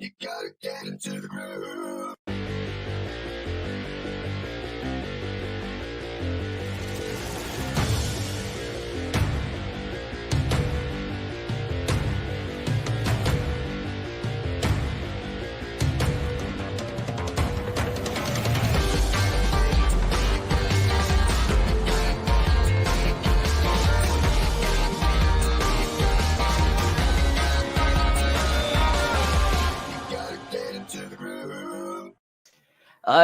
You gotta get into the groove.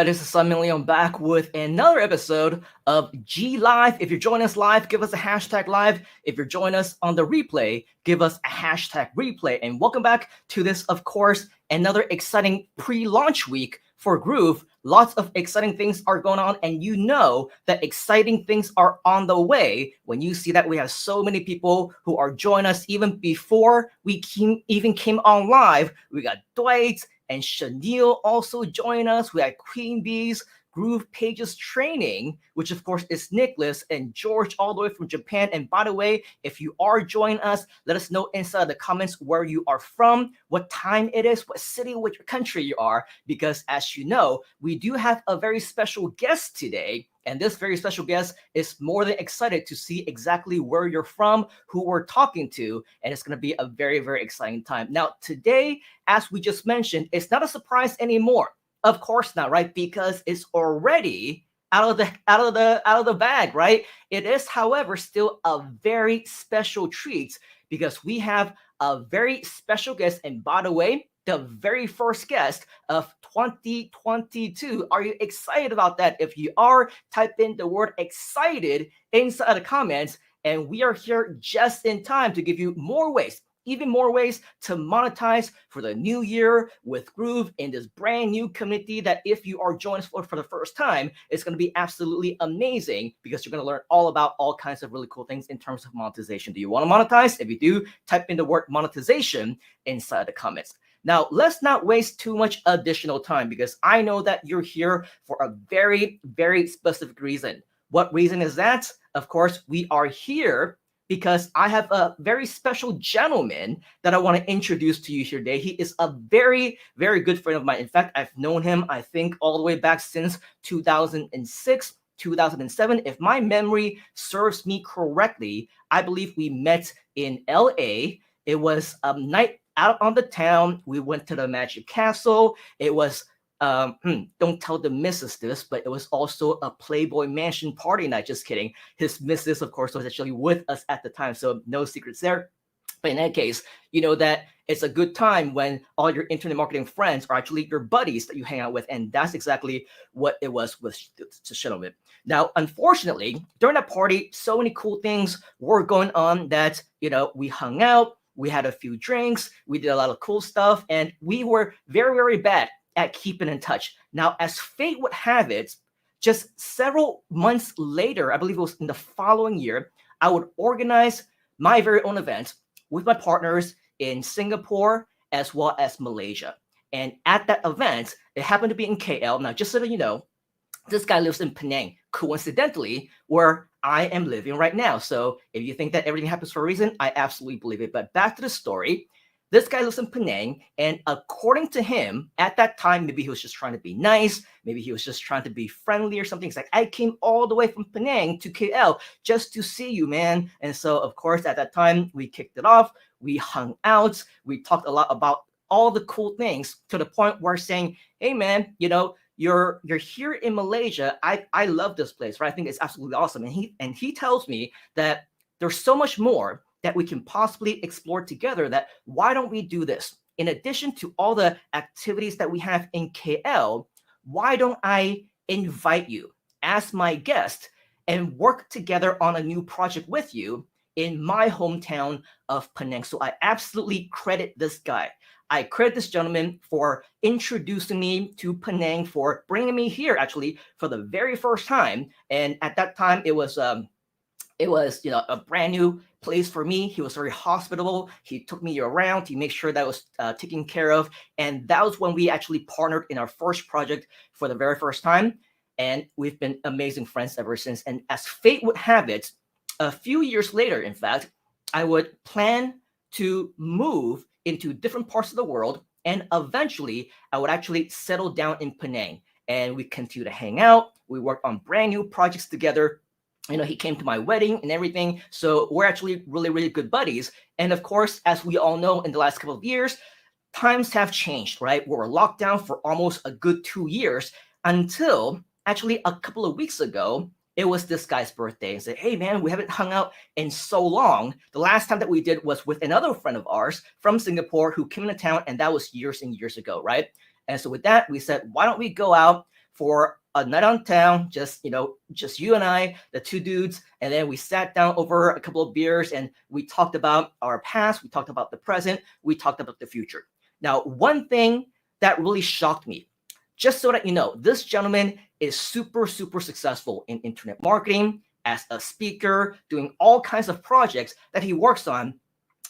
This is Millionaire back with another episode of G Live. If you're joining us live, give us a hashtag live. If you're joining us on the replay, give us a hashtag replay. And welcome back to this, of course, another exciting pre-launch week for Groove. Lots of exciting things are going on, and you know that exciting things are on the way when you see that we have so many people who are joining us even before we even came on live. We got Dwight and Chanel also join us. We had Queen Bee's Groove Pages Training, which of course is Nicholas and George all the way from Japan. And by the way, if you are joining us, let us know inside the comments where you are from, what time it is, what city, which country you are, because as you know, we do have a very special guest today. And this very special guest is more than excited to see exactly where you're from, who we're talking to, and it's going to be a very, very exciting time. Now, today, as we just mentioned, it's not a surprise anymore. Of course not, right? Because it's already out of the bag, right? It is, however, still a very special treat because we have a very special guest. And by the way, the very first guest of 2022. Are you excited about that? If you are, type in the word excited inside the comments. And we are here just in time to give you more ways, even more ways to monetize for the new year with Groove in this brand new community that if you are joining us for the first time, it's going to be absolutely amazing because you're going to learn all about all kinds of really cool things in terms of monetization. Do you want to monetize? If you do, type in the word monetization inside the comments. Now, let's not waste too much additional time because I know that you're here for a very, very specific reason. What reason is that? Of course, we are here because I have a very special gentleman that I want to introduce to you here today. He is a very, very good friend of mine. In fact, I've known him, I think, all the way back since 2006, 2007. If my memory serves me correctly, I believe we met in LA. It was a night out on the town. We went to the Magic Castle. It was don't tell the missus this, but it was also a Playboy Mansion party night. Just kidding. His missus, of course, was actually with us at the time, so no secrets there. But in that case, you know that it's a good time when all your internet marketing friends are actually your buddies that you hang out with, and that's exactly what it was with Shinobi. Now, unfortunately, during that party, so many cool things were going on that, you know, we hung out, we had a few drinks, we did a lot of cool stuff, and we were very, very bad at keeping in touch. Now, as fate would have it, just several months later, I believe it was in the following year, I would organize my very own event with my partners in Singapore as well as Malaysia. And at that event, it happened to be in KL. Now, just so that you know, this guy lives in Penang, coincidentally, where I am living right now. So if you think that everything happens for a reason, I absolutely believe it. But back to the story. This guy lives in Penang, and according to him, at that time, maybe he was just trying to be nice, maybe he was just trying to be friendly or something. He's like, I came all the way from Penang to KL just to see you, man. And so, of course, at that time, we kicked it off, we hung out, we talked a lot about all the cool things to the point where saying, hey, man, you know, you're here in Malaysia. I love this place, right? I think it's absolutely awesome. And he tells me that there's so much more that we can possibly explore together, that why don't we do this? In addition to all the activities that we have in KL, why don't I invite you as my guest and work together on a new project with you in my hometown of Penang? So I absolutely credit this guy. I credit this gentleman for introducing me to Penang, for bringing me here actually for the very first time. And at that time, it was you know, a brand new place for me. He was very hospitable. He took me around. He made sure that I was taken care of. And that was when we actually partnered in our first project for the very first time. And we've been amazing friends ever since. And as fate would have it, a few years later, in fact, I would plan to move into different parts of the world And eventually, I would actually settle down in Penang, and we continue to hang out. We worked on brand new projects together. He came to my wedding and everything. So we're actually really, really good buddies. And of course, as we all know, in the last couple of years, times have changed, right? We were locked down for almost a good 2 years until actually a couple of weeks ago, it was this guy's birthday and said, hey man, we haven't hung out in so long. The last time that we did was with another friend of ours from Singapore who came into town, and that was years and years ago, right? And so with that, we said, why don't we go out for a night on town, just you and I, the two dudes, and then we sat down over a couple of beers and we talked about our past, we talked about the present, we talked about the future. Now, one thing that really shocked me, just so that you know, this gentleman is super, super successful in internet marketing, as a speaker, doing all kinds of projects that he works on.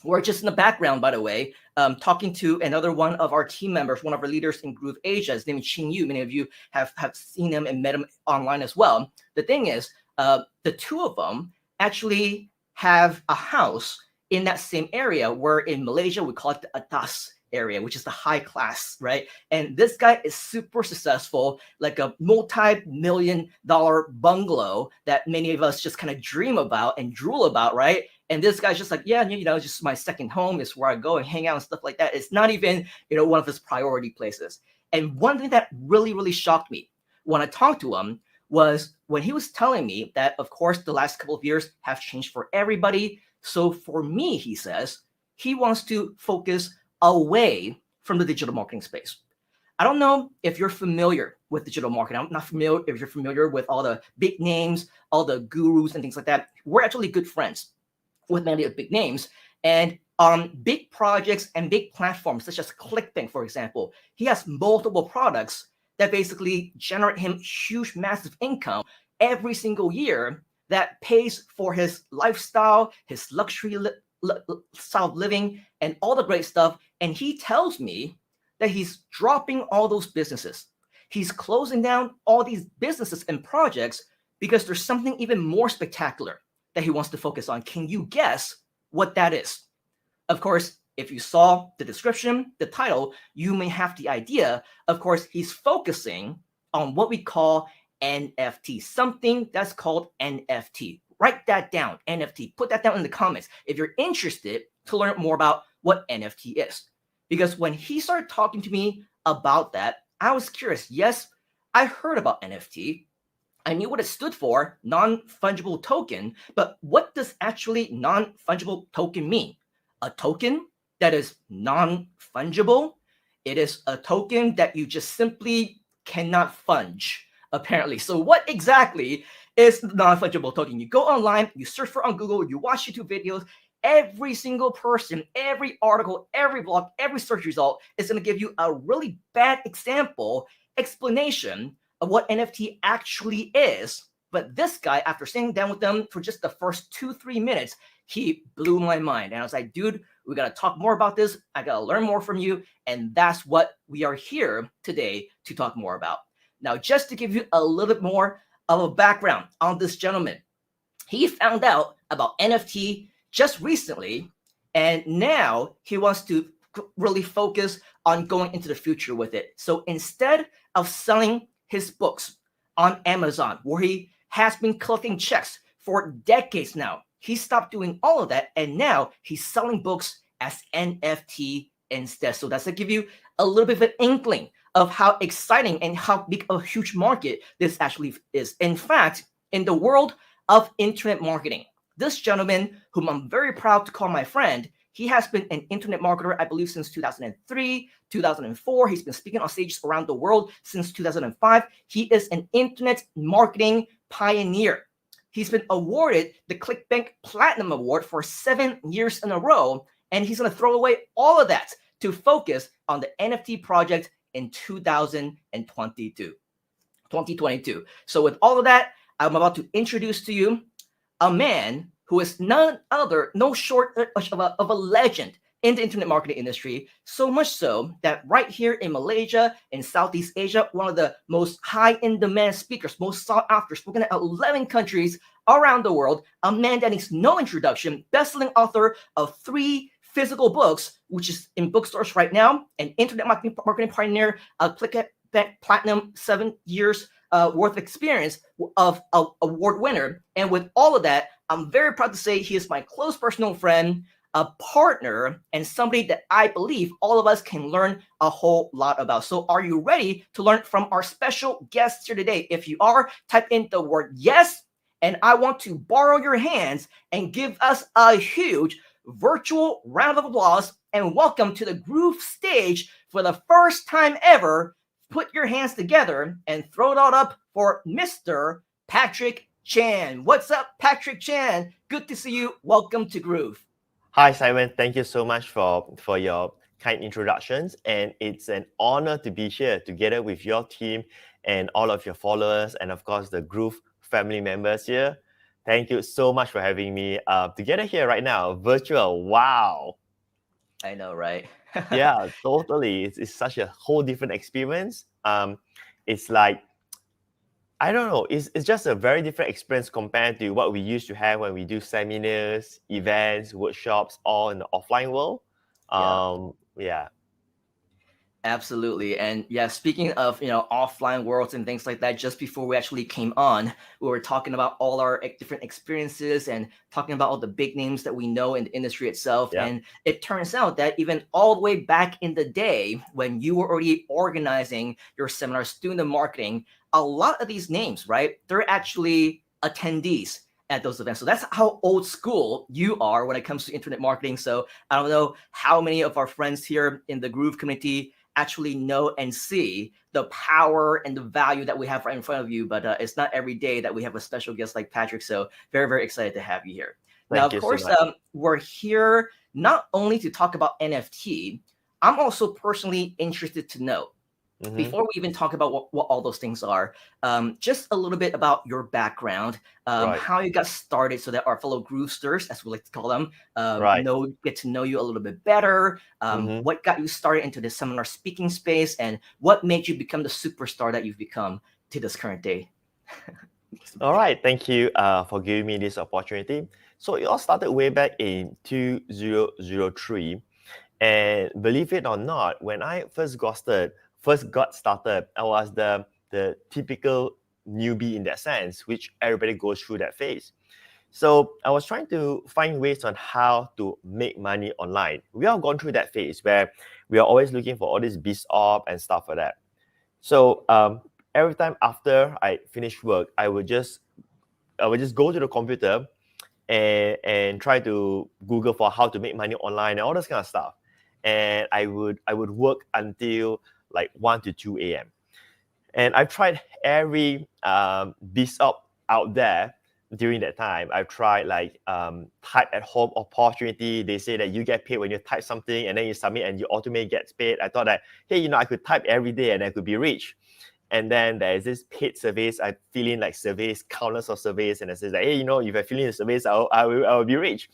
We're just in the background, by the way, talking to another one of our team members, one of our leaders in Groove Asia. His name is Xin Yu. Many of you have seen him and met him online as well. The thing is, the two of them actually have a house in that same area, where in Malaysia, we call it the atas area, which is the high class, right? And this guy is super successful, like a multi-million-dollar bungalow that many of us just kind of dream about and drool about, right? And this guy's just like, yeah, just my second home is where I go and hang out and stuff like that. It's not even, one of his priority places. And one thing that really, really shocked me when I talked to him was when he was telling me that, of course, the last couple of years have changed for everybody. So for me, he says, he wants to focus away from the digital marketing space. I don't know if you're familiar with digital marketing. I'm not familiar if you're familiar with all the big names, all the gurus and things like that. We're actually good friends with many of the big names. And on big projects and big platforms, such as Clickbank, for example, he has multiple products that basically generate him huge, massive income every single year that pays for his lifestyle, his luxury style of living, and all the great stuff. And he tells me that he's dropping all those businesses. He's closing down all these businesses and projects because there's something even more spectacular that he wants to focus on. Can you guess what that is? Of course, if you saw the description, the title, you may have the idea. Of course, he's focusing on what we call NFT, something that's called NFT. Write that down, NFT. Put that down in the comments if you're interested to learn more about what NFT is. Because when he started talking to me about that, I was curious. Yes, I heard about NFT. I knew what it stood for, non-fungible token, but what does actually non-fungible token mean? A token that is non-fungible? It is a token that you just simply cannot funge, apparently. So what exactly is non-fungible token? You go online, you search for it on Google, you watch YouTube videos. Every single person, every article, every blog, every search result is going to give you a really bad explanation of what NFT actually is. But this guy, after sitting down with them for just the first 2-3 minutes, he blew my mind. And I was like, dude, we got to talk more about this. I got to learn more from you. And that's what we are here today to talk more about. Now, just to give you a little bit more of a background on this gentleman, he found out about NFT just recently, and now he wants to really focus on going into the future with it. So instead of selling his books on Amazon, where he has been collecting checks for decades now, he stopped doing all of that, and now he's selling books as NFT instead. So that's to give you a little bit of an inkling of how exciting and how big a huge market this actually is. In fact, in the world of internet marketing, this gentleman, whom I'm very proud to call my friend, he has been an internet marketer, I believe, since 2003, 2004. He's been speaking on stages around the world since 2005. He is an internet marketing pioneer. He's been awarded the Clickbank Platinum Award for 7 years in a row, and he's going to throw away all of that to focus on the NFT project in 2022. So with all of that, I'm about to introduce to you a man who is no short of a legend in the internet marketing industry, so much so that right here in Malaysia, in Southeast Asia, one of the most high in demand speakers, most sought after, spoken at 11 countries around the world, a man that needs no introduction, best-selling author of 3 physical books, which is in bookstores right now, an internet marketing pioneer, a Clickbank Platinum 7 years worth of experience of award winner. And with all of that, I'm very proud to say he is my close personal friend, a partner, and somebody that I believe all of us can learn a whole lot about. So are you ready to learn from our special guests here today? If you are, type in the word yes, and I want to borrow your hands and give us a huge virtual round of applause and welcome to the Groove stage for the first time ever. Put your hands together and throw it all up for Mr. Patric Chan. What's up, Patric Chan? Good to see you. Welcome to Groove. Hi, Simon. Thank you so much for your kind introductions. And it's an honor to be here together with your team and all of your followers and, of course, the Groove family members here. Thank you so much for having me together here right now. Virtual. Wow. I know, right? Yeah, totally. It's such a whole different experience. It's like, I don't know, it's just a very different experience compared to what we used to have when we do seminars, events, workshops, all in the offline world. Yeah. Absolutely. And yeah, speaking of, offline worlds and things like that, just before we actually came on, we were talking about all our different experiences and talking about all the big names that we know in the industry itself. Yeah. And it turns out that even all the way back in the day when you were already organizing your seminar, student marketing, a lot of these names, right? They're actually attendees at those events. So that's how old school you are when it comes to internet marketing. So I don't know how many of our friends here in the Groove community actually know and see the power and the value that we have right in front of you. But it's not every day that we have a special guest like Patric. So very, very excited to have you here. Now, of course, we're here not only to talk about NFT. I'm also personally interested to know, before we even talk about what all those things are, just a little bit about your background, how you got started, so that our fellow Groovesters, as we like to call them, get to know you a little bit better. What got you started into the seminar speaking space, and what made you become the superstar that you've become to this current day? All right. Thank you for giving me this opportunity. So it all started way back in 2003. And believe it or not, when I first got started, I was the typical newbie in that sense, which everybody goes through that phase. So I was trying to find ways on how to make money online. We all gone through that phase where we are always looking for all this biz op and stuff like that. So every time after I finish work, I would just go to the computer and try to Google for how to make money online and all this kind of stuff. And I would work until like 1 to 2 a.m. And I've tried every biz op out there during that time. I've tried like type at home opportunity. They say that you get paid when you type something and then you submit and you automatically gets paid. I thought that, hey, I could type every day and I could be rich. And then there's this paid surveys. I fill in like surveys, countless of surveys, and it says like, hey, if I fill in the surveys, I will be rich.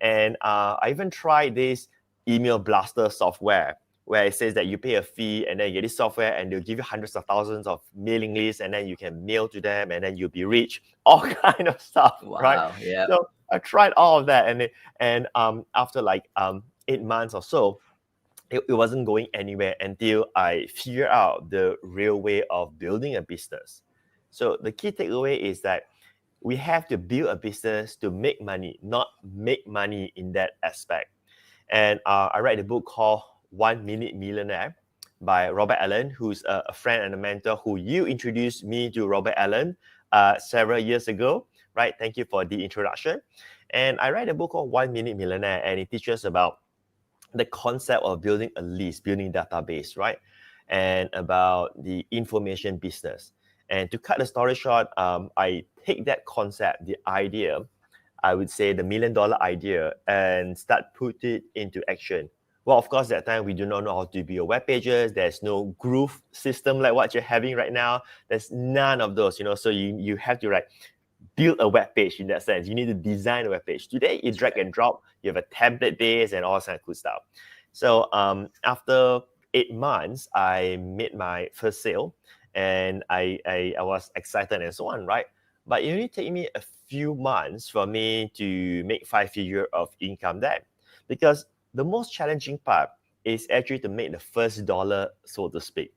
And I even tried this email blaster software where it says that you pay a fee and then you get this software and they'll give you hundreds of thousands of mailing lists and then you can mail to them and then you'll be rich. All kind of stuff, right? Yeah. So I tried all of that and after like 8 months or so, it wasn't going anywhere until I figured out the real way of building a business. So the key takeaway is that we have to build a business to make money, not make money in that aspect. And I read a book called 1 Minute Millionaire by Robert Allen, who's a friend and a mentor who you introduced me to Robert Allen several years ago, right? Thank you for the introduction. And I read a book called 1 Minute Millionaire, and it teaches about the concept of building a list, building database, right? And about the information business. And to cut the story short, I take that concept, the idea, I would say the $1 million idea, and start put it into action. Well, of course, that time we do not know how to build web pages. There's no Groove system like what you're having right now. There's none of those, So you have to build a web page in that sense. You need to design a web page. Today, it's drag and drop. You have a template base and all that cool stuff. So after 8 months, I made my first sale, and I was excited and so on, right? But it only took me a few months for me to make 5 figures of income then, because the most challenging part is actually to make the first dollar, so to speak.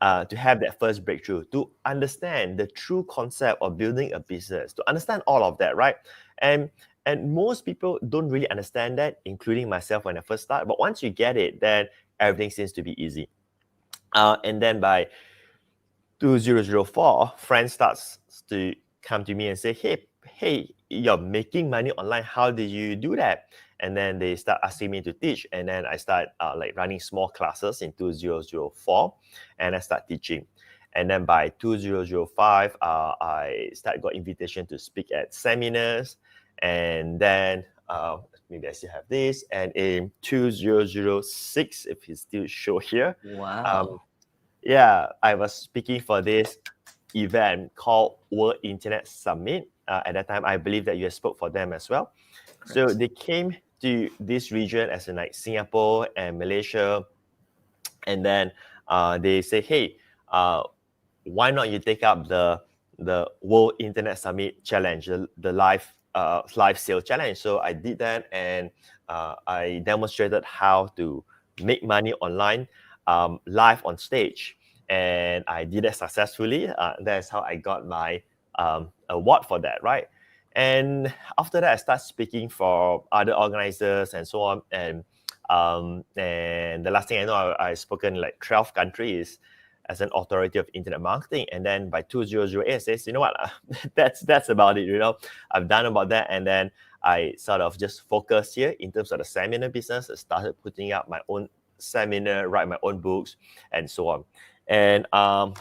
To have that first breakthrough, to understand the true concept of building a business, to understand all of that, right? And most people don't really understand that, including myself when I first start. But once you get it, then everything seems to be easy. And then by 2004, friends starts to come to me and say, hey, you're making money online. How did you do that? And then they start asking me to teach. And then I start like running small classes in 2004, and I start teaching. And then by 2005, I got invitation to speak at seminars. And then maybe I still have this. And in 2006, if it's still show here, Wow. yeah, I was speaking for this event called World Internet Summit. At that time, I believe that you have spoke for them as well. So Correct. they came to this region as in like Singapore and Malaysia, and then they say, hey, why not you take up the World Internet Summit challenge, the live sale challenge? So I did that, and I demonstrated how to make money online, live on stage, and I did it successfully. That's how I got my award for that, right? And after that, I started speaking for other organizers and so on. And the last thing I know, I spoken in like 12 countries as an authority of internet marketing. And then by 2008, I says, you know what, that's about it. You know, I've done about that. And then I sort of just focused here in terms of the seminar business. I started putting up my own seminar, write my own books, and so on. And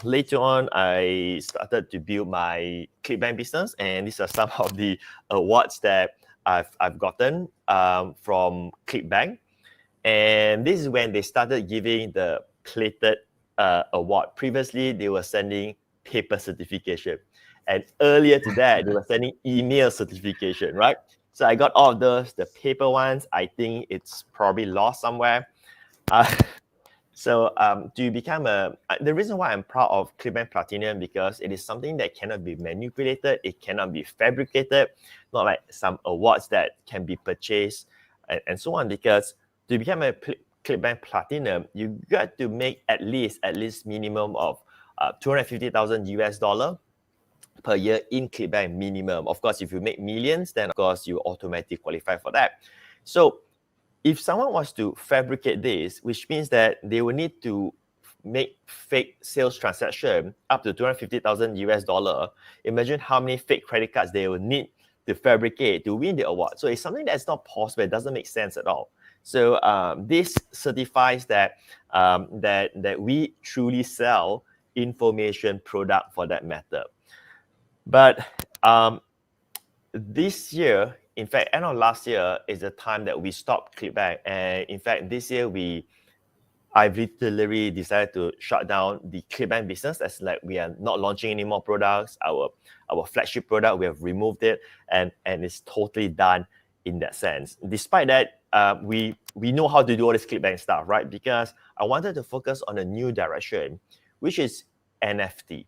later on, I started to build my Clickbank business, and these are some of the awards that I've gotten from Clickbank. And this is when they started giving the plated award. Previously, they were sending paper certification, and earlier to that, they were sending email certification, right? So I got all of those. The paper ones, I think it's probably lost somewhere. So to become the reason why I'm proud of Clickbank Platinum, because it is something that cannot be manipulated, it cannot be fabricated, not like some awards that can be purchased and so on. Because to become a Clickbank Platinum, you got to make at least minimum of $250,000 per year in Clickbank minimum. Of course, if you make millions, then of course you automatically qualify for that. So if someone wants to fabricate this, which means that they will need to make fake sales transaction up to $250,000, imagine how many fake credit cards they will need to fabricate to win the award. So it's something that's not possible. It doesn't make sense at all. So this certifies that that we truly sell information product for that matter. But this year, in fact, end of last year is the time that we stopped Clickbank. And in fact, this year I've literally decided to shut down the Clickbank business, as like we are not launching any more products. Our flagship product, we have removed it, and it's totally done in that sense. Despite that, we know how to do all this Clickbank stuff, right? Because I wanted to focus on a new direction, which is NFT.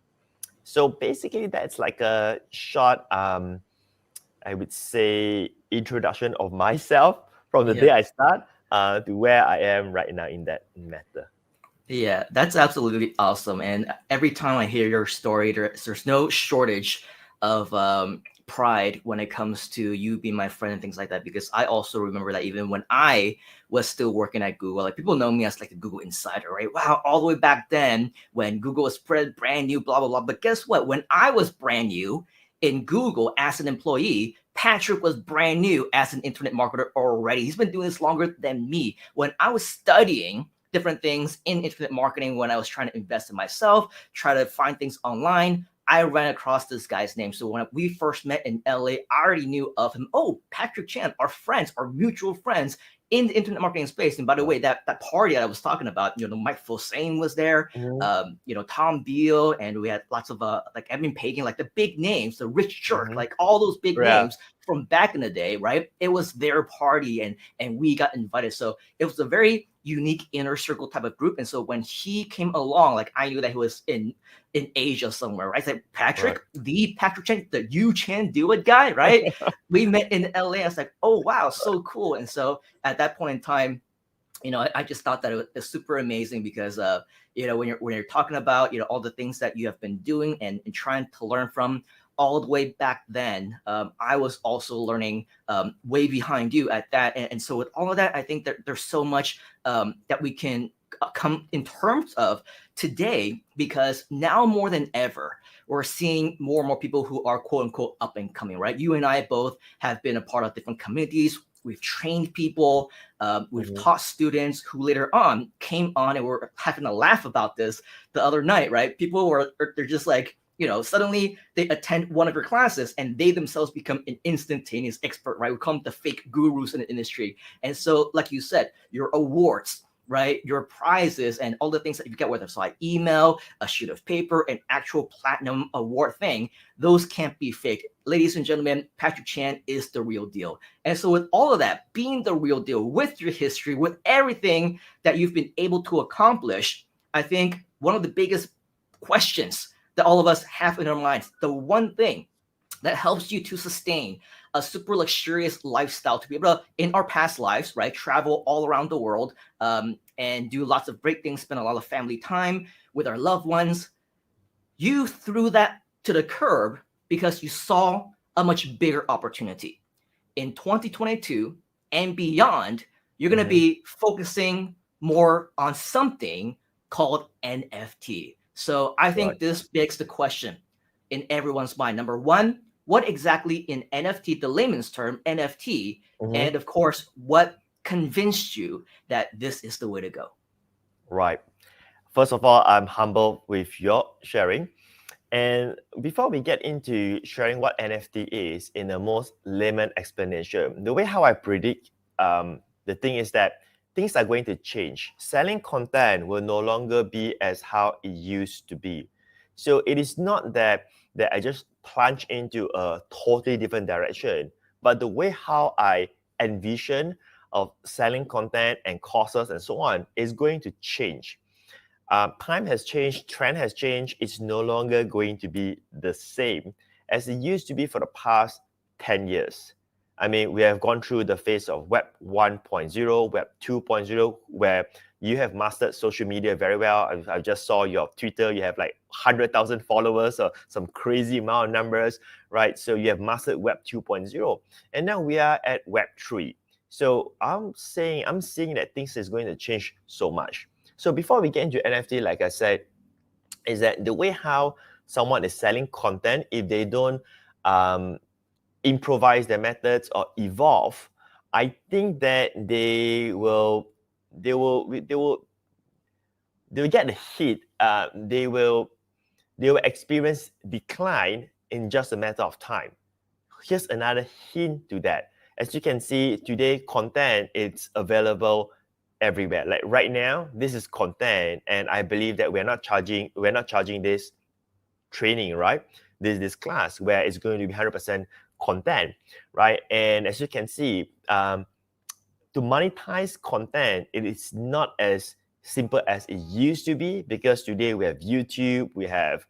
So basically, that's like a short, I would say, introduction of myself from the day I start to where I am right now in that matter. Yeah, that's absolutely awesome. And every time I hear your story, there's no shortage of pride when it comes to you being my friend and things like that. Because I also remember that even when I was still working at Google, like people know me as like a Google insider, right? Wow, all the way back then when Google was brand new, blah, blah, blah. But guess what? When I was brand new in Google as an employee, Patric was brand new as an internet marketer already. He's been doing this longer than me. When I was studying different things in internet marketing, when I was trying to invest in myself, try to find things online, I ran across this guy's name. So when we first met in LA, I already knew of him. Oh, Patric Chan, our friends, our mutual friends in the internet marketing space. And by the way, that party that I was talking about, Mike Fosane was there, Tom Beal, and we had lots of like Evan Pagan, like the big names, the Rich Jerk, like all those big names from back in the day, right? It was their party and we got invited. So it was a very unique inner circle type of group. And so when he came along, like I knew that he was in Asia somewhere, right? I said, Patric, the Patric Chan, the You Chan Do It guy, right? We met in LA. I was like, oh wow, so cool. And so at that point in time, I just thought that it was super amazing because when you're talking about all the things that you have been doing and trying to learn from all the way back then, I was also learning way behind you at that, and so with all of that, I think that there's so much that we can come in terms of today, because now more than ever we're seeing more and more people who are quote unquote up and coming, right? You and I both have been a part of different communities. We've trained people, we've taught students who later on came on, and we're having a laugh about this the other night, right? People they're just like, suddenly they attend one of your classes and they themselves become an instantaneous expert, right? We call them the fake gurus in the industry. And so, like you said, your awards, right? Your prizes and all the things that you get, whether it's like email, a sheet of paper, an actual platinum award thing, those can't be faked. Ladies and gentlemen, Patric Chan is the real deal. And so with all of that being the real deal, with your history, with everything that you've been able to accomplish, I think one of the biggest questions that all of us have in our minds, the one thing that helps you to sustain a super luxurious lifestyle, to be able to, in our past lives, right, travel all around the world and do lots of great things, spend a lot of family time with our loved ones. You threw that to the curb because you saw a much bigger opportunity. In 2022 and beyond, you're going to be focusing more on something called NFT. So I think this begs the question in everyone's mind. Number one, what exactly in NFT, the layman's term, NFT, and of course, what convinced you that this is the way to go? Right. First of all, I'm humbled with your sharing. And before we get into sharing what NFT is in the most layman explanation, the way how I predict the thing is that things are going to change. Selling content will no longer be as how it used to be. So it is not that I just plunge into a totally different direction, but the way how I envision of selling content and courses and so on is going to change. Time has changed, trend has changed. It's no longer going to be the same as it used to be for the past 10 years. I mean, we have gone through the phase of Web 1.0, Web 2.0, where you have mastered social media very well. I just saw your Twitter, you have like 100,000 followers or some crazy amount of numbers, right? So you have mastered Web 2.0. And now we are at Web 3. So I'm seeing that things is going to change so much. So before we get into NFT, like I said, is that the way how someone is selling content, if they don't improvise their methods or evolve, I think that they will get the hit. They will experience decline in just a matter of time. Here's another hint to that. As you can see today, content is available everywhere. Like right now, this is content, and I believe that we're not charging this training, right? This class where it's going to be 100% content, right? And as you can see, to monetize content, it is not as simple as it used to be, because today we have YouTube, we have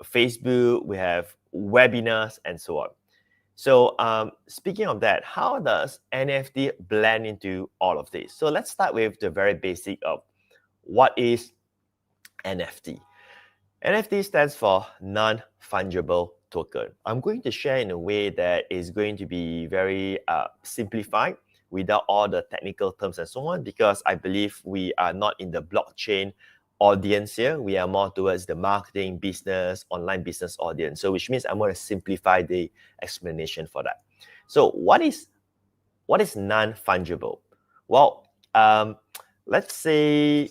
Facebook, we have webinars, and so on. So speaking of that, how does NFT blend into all of this? So let's start with the very basic of what is NFT. NFT stands for non-fungible token. I'm going to share in a way that is going to be very simplified without all the technical terms and so on, because I believe we are not in the blockchain audience here. We are more towards the marketing, business, online business audience. So which means I'm going to simplify the explanation for that. So what is non-fungible? Well, let's say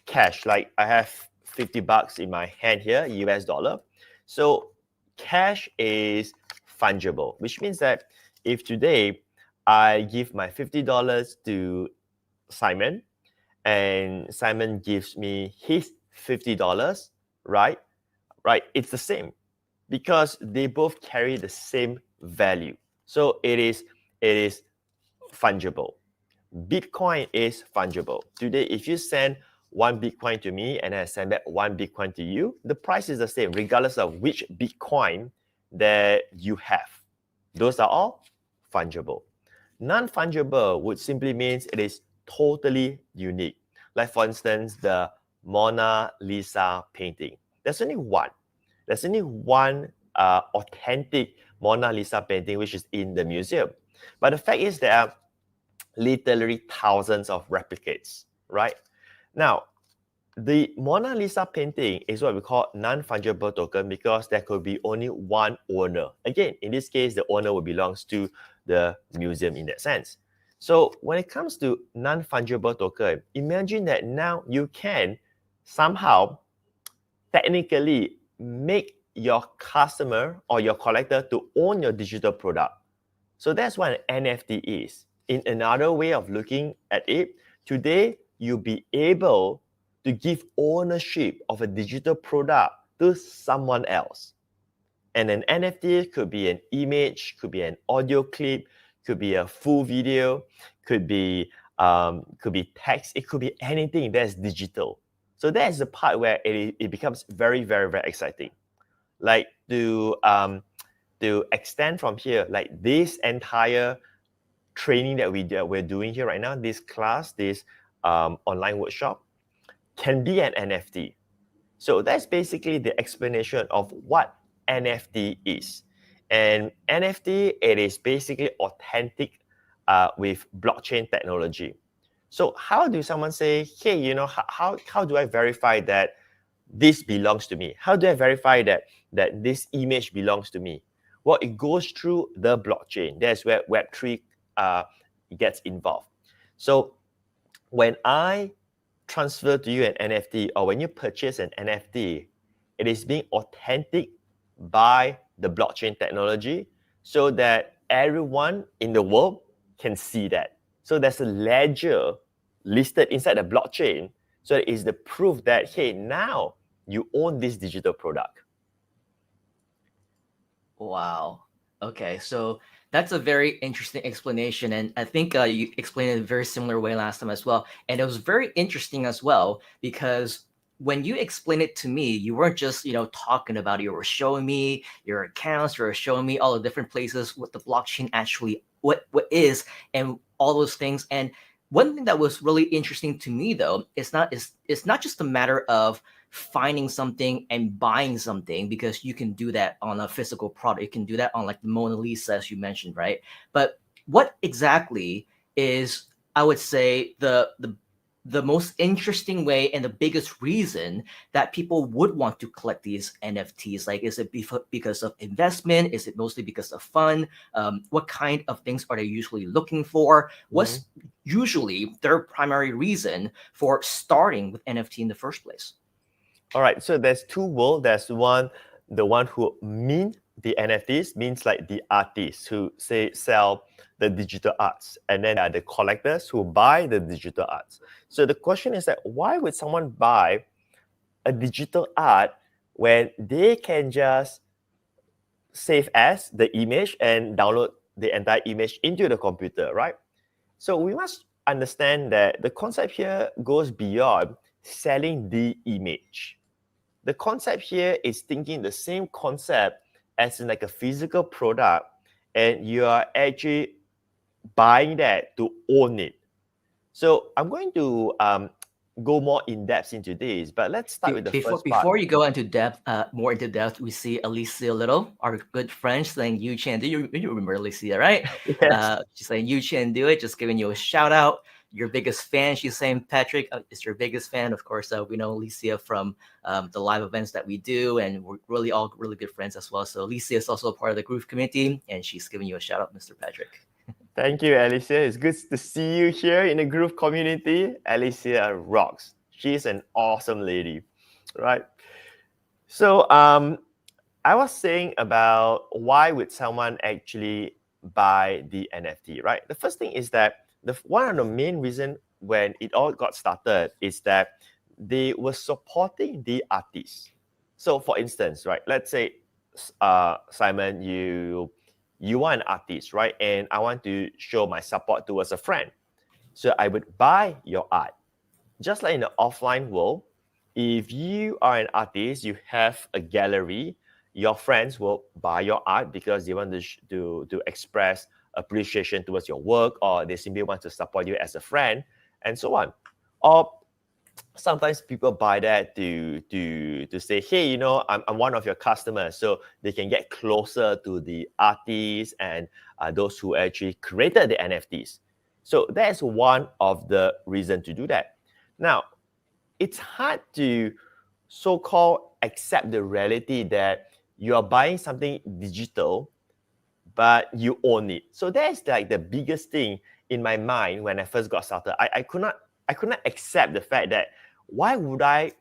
cash, like I have $50 in my hand here, US dollar. So cash is fungible, which means that if today I give my $50 to Simon, and Simon gives me his $50, right? It's the same, because they both carry the same value. So it is fungible. Bitcoin is fungible. Today, if you send one Bitcoin to me and I send back one Bitcoin to you, the price is the same regardless of which Bitcoin that you have. Those are all fungible. Non-fungible would simply means it is totally unique. Like for instance, the Mona Lisa painting. There's only one. There's only one authentic Mona Lisa painting which is in the museum. But the fact is there are literally thousands of replicates, right? Now, the Mona Lisa painting is what we call non-fungible token because there could be only one owner. Again, in this case, the owner will belongs to the museum in that sense. So when it comes to non-fungible token, imagine that now you can somehow technically make your customer or your collector to own your digital product. So that's what an NFT is. In another way of looking at it, today you'll be able to give ownership of a digital product to someone else. And an NFT could be an image, could be an audio clip, could be a full video, could be text, it could be anything that's digital. So that's the part where it becomes very, very, very exciting. Like to extend from here, like this entire training that we're doing here right now, this class, this online workshop, can be an NFT. So that's basically the explanation of what NFT is. And NFT, it is basically authentic with blockchain technology. So how do someone say, hey, you know, how do I verify that this belongs to me? How do I verify that this image belongs to me? Well, it goes through the blockchain. That's where Web3 gets involved. So when I transfer to you an NFT or when you purchase an NFT, it is being authentic by the blockchain technology so that everyone in the world can see that. So there's a ledger listed inside the blockchain. So it is the proof that, hey, now you own this digital product. Wow. Okay, so that's a very interesting explanation, and I think you explained it in a very similar way last time as well. And it was very interesting as well because when you explained it to me, you weren't just talking about it. You were showing me your accounts. You were showing me all the different places what the blockchain actually what is and all those things. And one thing that was really interesting to me though, it's not just a matter of finding something and buying something because you can do that on a physical product. You can do that on like the Mona Lisa, as you mentioned, right? But what exactly is, I would say, the most interesting way and the biggest reason that people would want to collect these NFTs? Like, is it because of investment? Is it mostly because of fun? What kind of things are they usually looking for? What's usually their primary reason for starting with NFT in the first place? All right, so there's two worlds. There's the one who mint the NFTs, means like the artists who sell the digital arts, and then there are the collectors who buy the digital arts. So the question is that why would someone buy a digital art when they can just save as the image and download the entire image into the computer, right? So we must understand that the concept here goes beyond selling the image. The concept here is thinking the same concept as in like a physical product, and you are actually buying that to own it. So I'm going to go more in depth into this, but let's start with the first part. Before you go into depth, more into depth, we see Alicia Little, our good friend, saying you can do. You remember Alicia, right? Yes. She's saying you can do it. Just giving you a shout out. Your biggest fan, she's saying Patrick is your biggest fan. Of course, we know Alicia from the live events that we do, and we're really all really good friends as well. So Alicia is also a part of the Groove community, and she's giving you a shout out, Mr. Patrick. Thank you, Alicia. It's good to see you here in the Groove community. Alicia rocks. She's an awesome lady, right? So I was saying about why would someone actually buy the NFT, right? The first thing is that one of the main reasons when it all got started is that they were supporting the artists. So for instance, right, let's say, Simon, you you are an artist, right? And I want to show my support towards a friend. So I would buy your art. Just like in the offline world, if you are an artist, you have a gallery, your friends will buy your art because they want to express appreciation towards your work, or they simply want to support you as a friend, and so on. Or sometimes people buy that to say, hey, you know, I'm one of your customers, so they can get closer to the artists and those who actually created the NFTs. So that's one of the reasons to do that. Now, it's hard to so-called accept the reality that you are buying something digital, but you own it. So that's like the biggest thing in my mind when I first got started. I could not accept the fact that why would I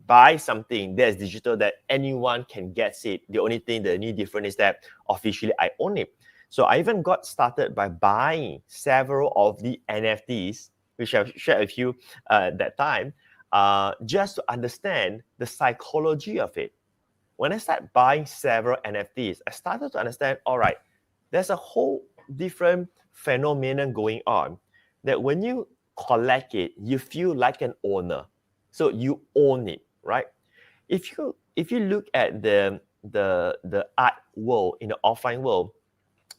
buy something that's digital that anyone can get it? The only difference is that officially I own it. So I even got started by buying several of the NFTs, which I've shared with you that time, just to understand the psychology of it. When I started buying several NFTs, I started to understand, all right, there's a whole different phenomenon going on, that when you collect it, you feel like an owner. So you own it, right? If you look at the art world, in the offline world,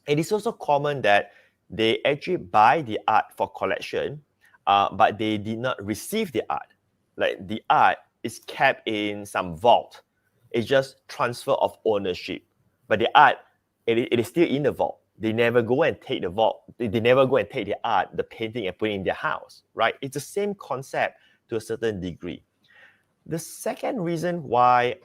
it is also common that they actually buy the art for collection, but they did not receive the art. Like the art is kept in some vault. It's just transfer of ownership. But the art, it is still in the vault. They never go and take the vault. They never go and take the art, the painting, and put it in their house, right? It's the same concept to a certain degree. The second reason why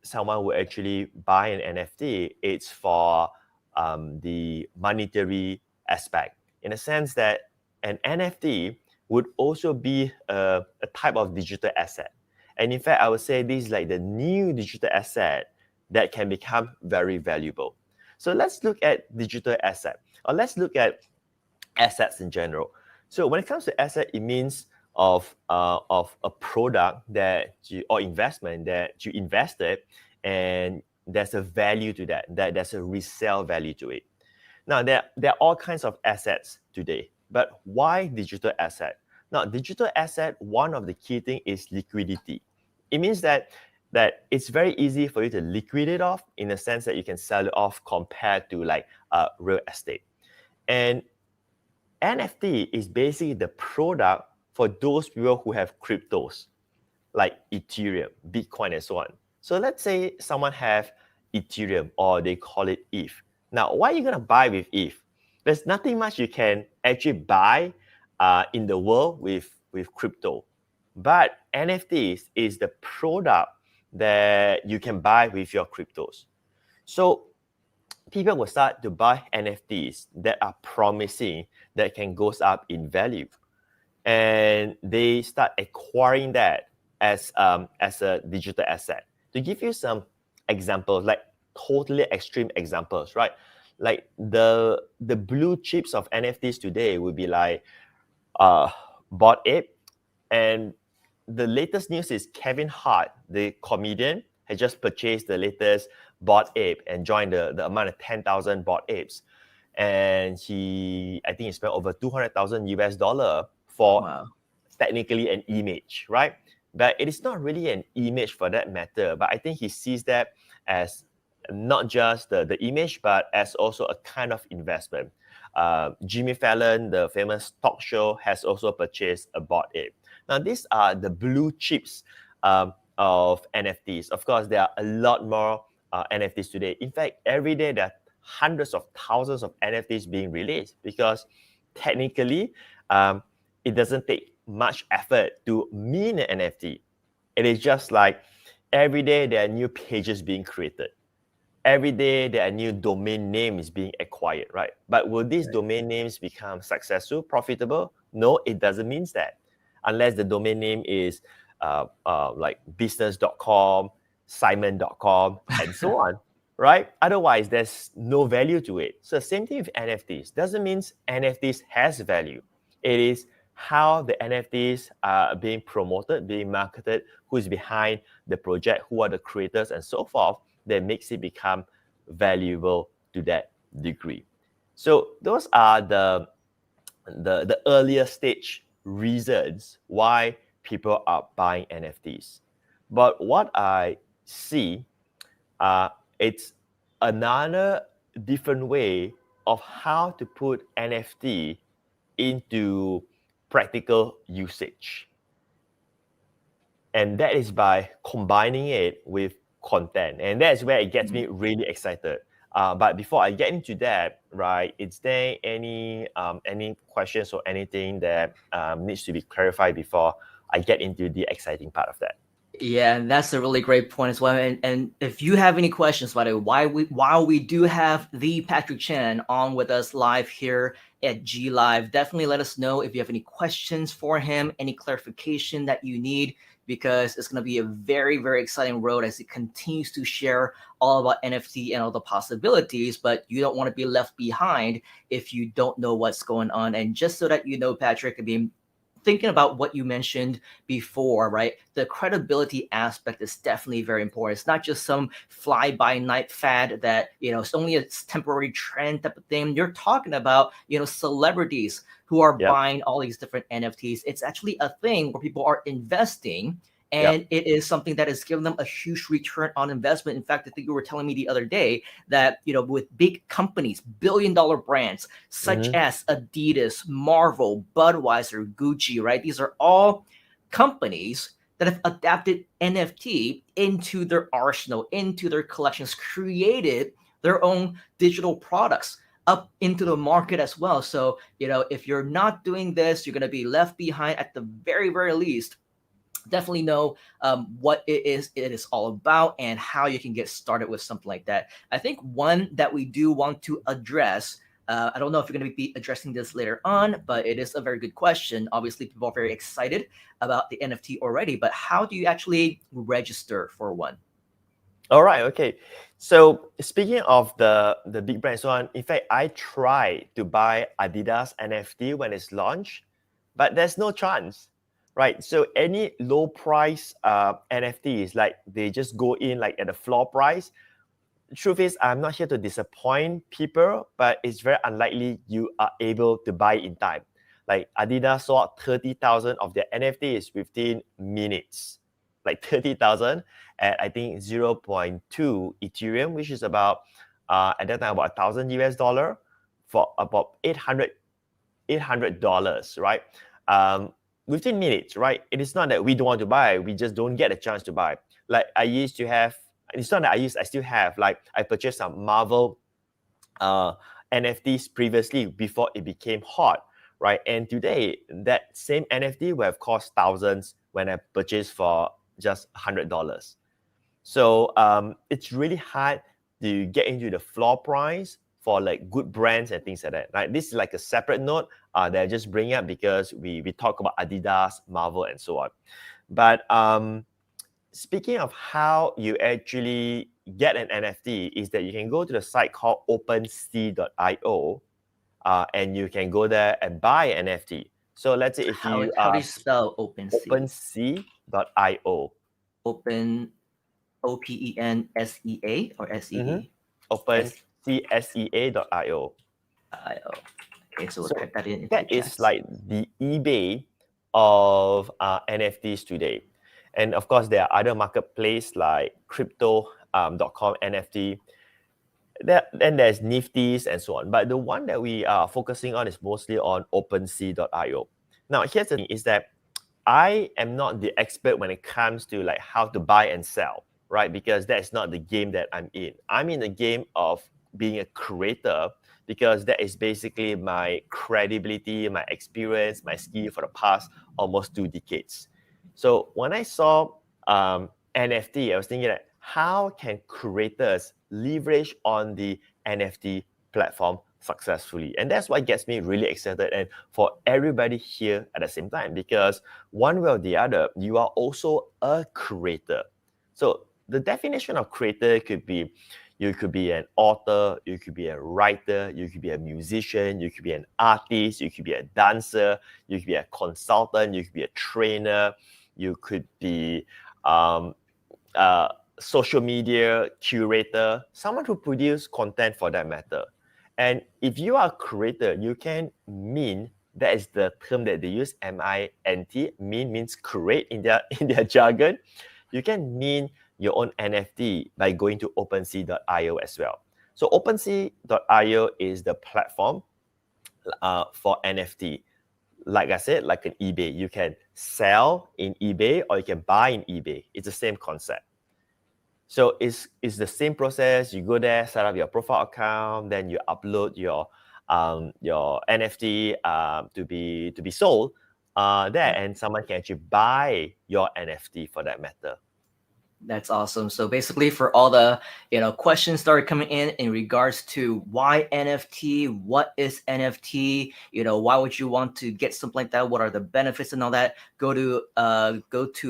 someone would actually buy an NFT, it's for the monetary aspect, in a sense that an NFT would also be a type of digital asset. And in fact, I would say this is like the new digital asset that can become very valuable. So let's look at digital asset, or let's look at assets in general. So when it comes to asset, it means of a product that you, or investment that you invested, and there's a value to that there's a resale value to it. Now, there are all kinds of assets today, but why digital asset? Now, digital asset, one of the key thing is liquidity. It means that it's very easy for you to liquidate it off, in the sense that you can sell it off compared to like real estate. And NFT is basically the product for those people who have cryptos, like Ethereum, Bitcoin, and so on. So let's say someone have Ethereum, or they call it ETH. Now, why are you going to buy with ETH? There's nothing much you can actually buy in the world with crypto. But NFTs is the product that you can buy with your cryptos. So people will start to buy NFTs that are promising, that can go up in value. And they start acquiring that as a digital asset. To give you some examples, like totally extreme examples, right? Like the blue chips of NFTs today would be like Bored Ape. And the latest news is Kevin Hart, the comedian, has just purchased the latest Bored Ape and joined the amount of 10,000 Bored Apes. And I think he spent over $200,000 for technically an image, right? But it is not really an image for that matter. But I think he sees that as not just the image, but as also a kind of investment. Jimmy Fallon, the famous talk show, has also purchased a Bored Ape. Now, these are the blue chips of NFTs. Of course, there are a lot more NFTs today. In fact, every day there are hundreds of thousands of NFTs being released, because technically, it doesn't take much effort to mint an NFT. It is just like every day there are new pages being created. Every day there are new domain names being acquired, right? But will these domain names become successful, profitable? No, it doesn't mean that. Unless the domain name is like business.com, simon.com, and so on, right? Otherwise, there's no value to it. So same thing with NFTs. Doesn't mean NFTs has value. It is how the NFTs are being promoted, being marketed, who is behind the project, who are the creators, and so forth, that makes it become valuable to that degree. So those are the earlier stage reasons why people are buying NFTs. But what I see, it's another different way of how to put NFT into practical usage. And that is by combining it with content. And that's where it gets me really excited. But before I get into that, right, is there any questions or anything that needs to be clarified before I get into the exciting part of that? Yeah, and that's a really great point as well. And if you have any questions, by the way, while we do have the Patric Chan on with us live here at G Live, definitely let us know if you have any questions for him, any clarification that you need, because it's going to be a very, very exciting road as it continues to share all about NFT and all the possibilities. But you don't want to be left behind if you don't know what's going on. And just so that you know, Patric, I mean, thinking about what you mentioned before, right? The credibility aspect is definitely very important. It's not just some fly by night fad that, it's only a temporary trend type of thing. You're talking about, celebrities who are buying all these different NFTs. It's actually a thing where people are investing, and it is something that is giving them a huge return on investment. In fact, I think you were telling me the other day that, with big companies, billion-dollar brands such as Adidas, Marvel, Budweiser, Gucci, right? These are all companies that have adapted NFT into their arsenal, into their collections, created their own digital products up into the market as well. So, if you're not doing this, you're going to be left behind at the very, very least. Definitely know what it is all about and how you can get started with something like that. I think one that we do want to address, I don't know if you're going to be addressing this later on, but it is a very good question. Obviously, people are very excited about the NFT already, but how do you actually register for one? All right, okay. So speaking of the big brands, so in fact, I tried to buy Adidas NFT when it's launched, but there's no chance. Right, so any low price NFTs, like they just go in like at the floor price. Truth is, I'm not here to disappoint people, but it's very unlikely you are able to buy in time. Like Adidas sold 30,000 of their NFTs within minutes, like 30,000 at I think 0.2 Ethereum, which is about at that time about $1,000 for about $800, right? Within minutes, right? It is not that we don't want to buy, we just don't get a chance to buy. Like I used to have, it's not that I still have, like I purchased some Marvel NFTs previously before it became hot, right? And today, that same NFT will have cost thousands when I purchased for just $100. So it's really hard to get into the floor price for like good brands and things like that. Right? This is like a separate note that I just bring up because we talk about Adidas, Marvel, and so on. But speaking of how you actually get an NFT, is that you can go to the site called OpenSea.io, and you can go there and buy an NFT. So let's say if how you do you spell OpenSea? OpenSea.io. Open OPENSEA or SEE? OpenSea.io. Okay, so we'll type that in. That is like the eBay of NFTs today. And of course, there are other marketplaces like crypto.com NFT. Then there's Nfts and so on. But the one that we are focusing on is mostly on OpenSea.io. Now, here's the thing is that I am not the expert when it comes to like how to buy and sell, right? Because that's not the game that I'm in. I'm in the game of being a creator because that is basically my credibility, my experience, my skill for the past almost 2 decades. So when I saw NFT, I was thinking that how can creators leverage on the NFT platform successfully? And that's what gets me really excited, and for everybody here at the same time, because one way or the other, you are also a creator. So the definition of creator could be, you could be an author, you could be a writer, you could be a musician, you could be an artist, you could be a dancer, you could be a consultant, you could be a trainer, you could be social media curator, someone who produces content for that matter. And if you are a creator, you can mint. That is the term that they use. M-I-N-T. Mint means create in their jargon. You can mint your own NFT by going to OpenSea.io as well. So OpenSea.io is the platform for NFT. Like I said, like an eBay, you can sell in eBay or you can buy in eBay. It's the same concept. So it's the same process. You go there, set up your profile account, then you upload your NFT to be sold there, and someone can actually buy your NFT for that matter. That's awesome. So basically, for all the questions started coming in regards to why NFT, what is NFT, why would you want to get something like that? What are the benefits and all that? Go to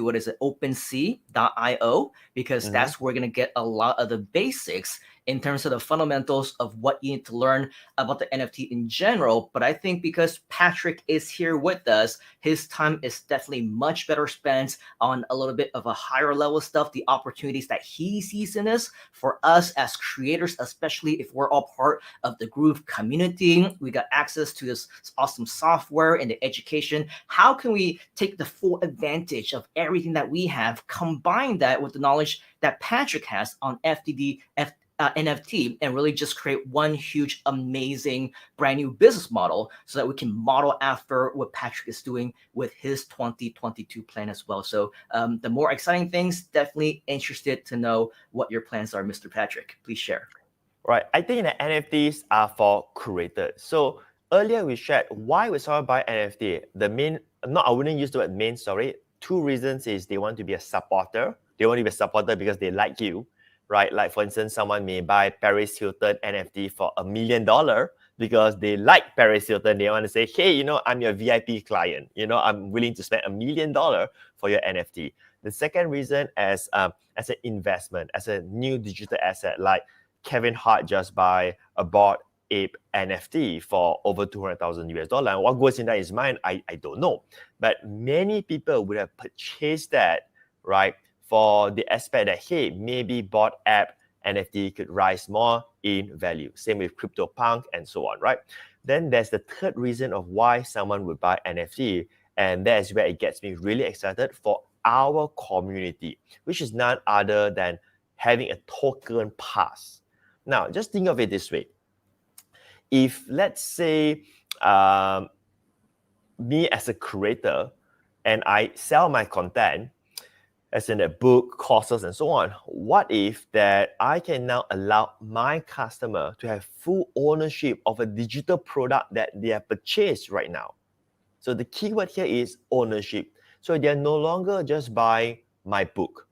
what is it, OpenSea.io, because that's where we're gonna get a lot of the basics in terms of the fundamentals of what you need to learn about the NFT in general. But I think because Patric is here with us, his time is definitely much better spent on a little bit of a higher level stuff, the opportunities that he sees in this for us as creators, especially if we're all part of the Groove community. We got access to this awesome software and the education. How can we take the full advantage of everything that we have, combine that with the knowledge that Patric has on NFT, and really just create one huge, amazing, brand new business model so that we can model after what Patric is doing with his 2022 plan as well. So the more exciting things, definitely interested to know what your plans are, Mr. Patric. Please share. Right. I think that NFTs are for creators. So earlier we shared why would someone buy NFT. I wouldn't use the word main, sorry. Two reasons is they want to be a supporter. They want to be a supporter because they like you. Right? Like for instance, someone may buy Paris Hilton NFT for $1 million because they like Paris Hilton. They want to say, hey, I'm your VIP client. I'm willing to spend $1 million for your NFT. The second reason as an investment, as a new digital asset, like Kevin Hart just buy a Bored Ape NFT for over $200,000 US. And what goes in his mind, I don't know. But many people would have purchased that, right? For the aspect that, hey, maybe Bored Ape NFT could rise more in value. Same with CryptoPunk and so on, right? Then there's the third reason of why someone would buy NFT, and that's where it gets me really excited for our community, which is none other than having a token pass. Now, just think of it this way. If, let's say, me as a creator, and I sell my content, as in a book, courses, and so on. What if that I can now allow my customer to have full ownership of a digital product that they have purchased right now? So the keyword here is ownership. So they're no longer just buying my book,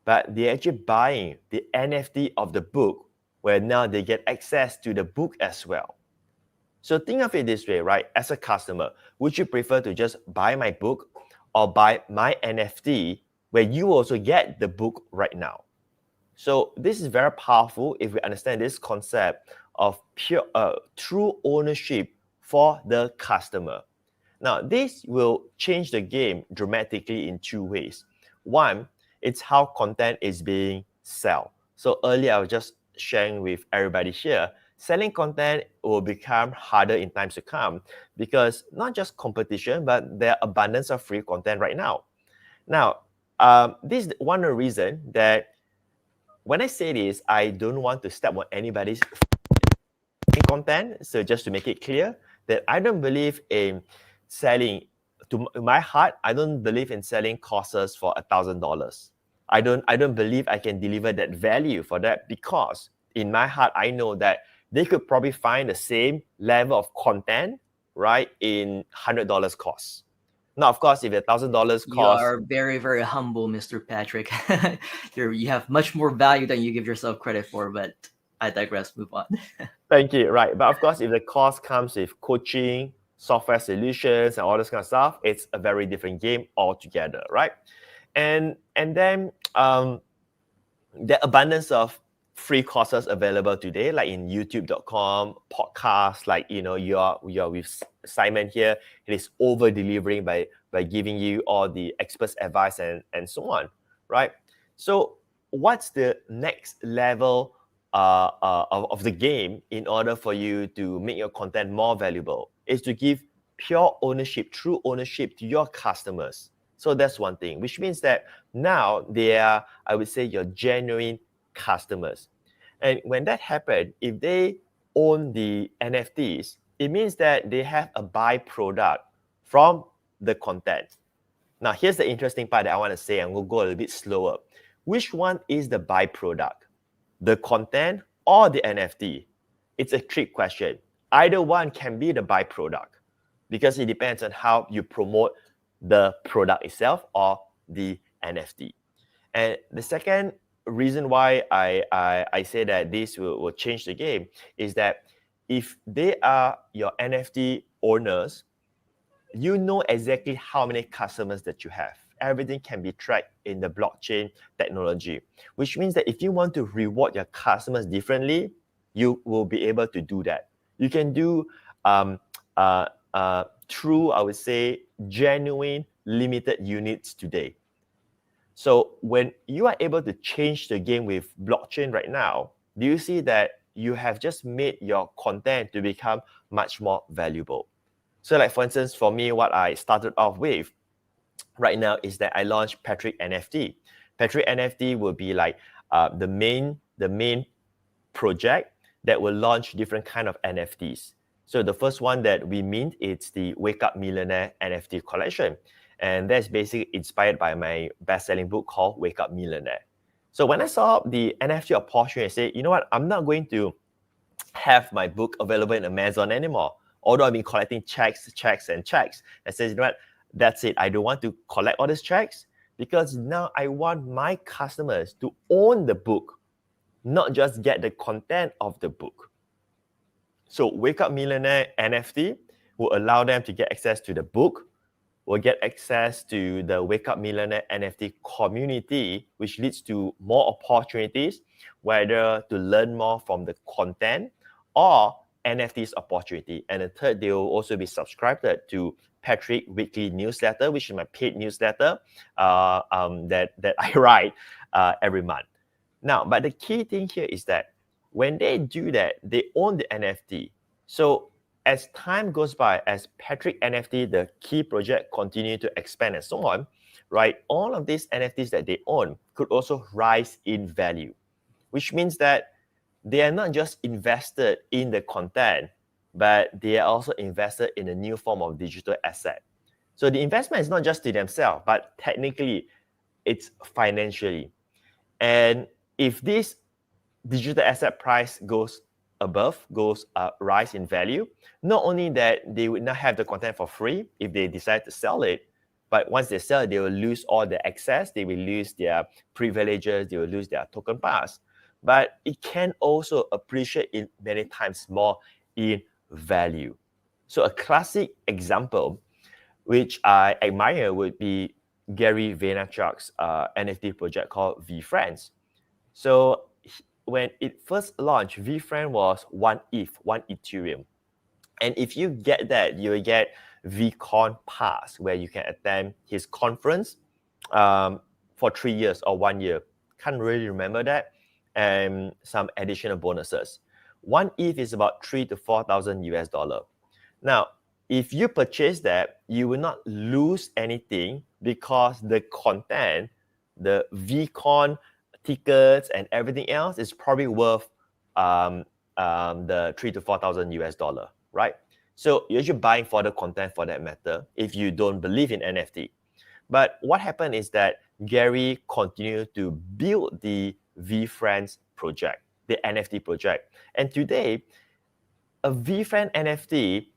but they're actually buying the NFT of the book, where now they get access to the book as well. So think of it this way, right? As a customer, would you prefer to just buy my book or buy my NFT, where you also get the book right now? So this is very powerful if we understand this concept of pure true ownership for the customer. Now, this will change the game dramatically in two ways. One, it's how content is being sold. So earlier, I was just sharing with everybody here, selling content will become harder in times to come because not just competition, but there are abundance of free content right now. Now, this is one reason that when I say this, I don't want to step on anybody's content. So just to make it clear that I don't believe in selling, to my heart, I don't believe in selling courses for $1,000. I don't believe I can deliver that value for that, because in my heart, I know that they could probably find the same level of content, right, in $100 course. Now, of course, if $1,000 cost... You are very, very humble, Mr. Patric. You have much more value than you give yourself credit for, but I digress. Move on. Thank you. Right. But of course, if the cost comes with coaching, software solutions, and all this kind of stuff, it's a very different game altogether, right? And then the abundance of free courses available today, like in youtube.com, podcasts, like, you are with Simon here. It is over delivering by giving you all the experts advice and so on, right? So what's the next level of the game in order for you to make your content more valuable is to give pure ownership, true ownership to your customers. So that's one thing, which means that now they are, I would say, your genuine customers. And when that happens, if they own the NFTs, it means that they have a byproduct from the content. Now, here's the interesting part that I want to say, and we'll go a little bit slower. Which one is the byproduct? The content or the NFT? It's a trick question. Either one can be the byproduct because it depends on how you promote the product itself or the NFT. And the second reason why I say that this will change the game is that if they are your NFT owners, you know exactly how many customers that you have. Everything can be tracked in the blockchain technology, which means that if you want to reward your customers differently, you will be able to do that. You can do true, I would say, genuine limited units today. So when you are able to change the game with blockchain right now, do you see that you have just made your content to become much more valuable? So like for instance, for me, what I started off with right now is that I launched Patric NFT. Patric NFT will be like the main project that will launch different kind of NFTs. So the first one that we mint is the Wake Up Millionaire NFT collection. And that's basically inspired by my best-selling book called Wake Up Millionaire. So when I saw the NFT opportunity, I said, you know what, I'm not going to have my book available in Amazon anymore. Although I've been collecting checks. I said, you know what, that's it. I don't want to collect all these checks because now I want my customers to own the book, not just get the content of the book. So Wake Up Millionaire NFT will allow them to get access to the book, will get access to the Wake Up Millionaire NFT community, which leads to more opportunities, whether to learn more from the content or NFTs opportunity. And the third, they will also be subscribed to Patric Weekly Newsletter, which is my paid newsletter that I write every month. Now, but the key thing here is that when they do that, they own the NFT. So as time goes by, as Patric NFT, the key project continue to expand and so on, right? All of these NFTs that they own could also rise in value, which means that they are not just invested in the content, but they are also invested in a new form of digital asset. So the investment is not just to themselves, but technically it's financially. And if this digital asset price goes rise in value, not only that they would not have the content for free if they decide to sell it, but once they sell it, they will lose all the access, they will lose their privileges, they will lose their token pass. But it can also appreciate in many times more in value. So a classic example, which I admire, would be Gary Vaynerchuk's NFT project called VFriends. So when it first launched, VFriend was one Ethereum. And if you get that, you will get VCon Pass, where you can attend his conference for 3 years or 1 year. Can't really remember that. And some additional bonuses. One ETH is about $3,000 to $4,000 US. Now, if you purchase that, you will not lose anything because the content, the VCon tickets and everything else is probably worth the $3,000 to $4,000 US, right? So you're just buying for the content for that matter if you don't believe in NFT. But what happened is that Gary continued to build the VFriends project, the NFT project. And today, a VFriend NFT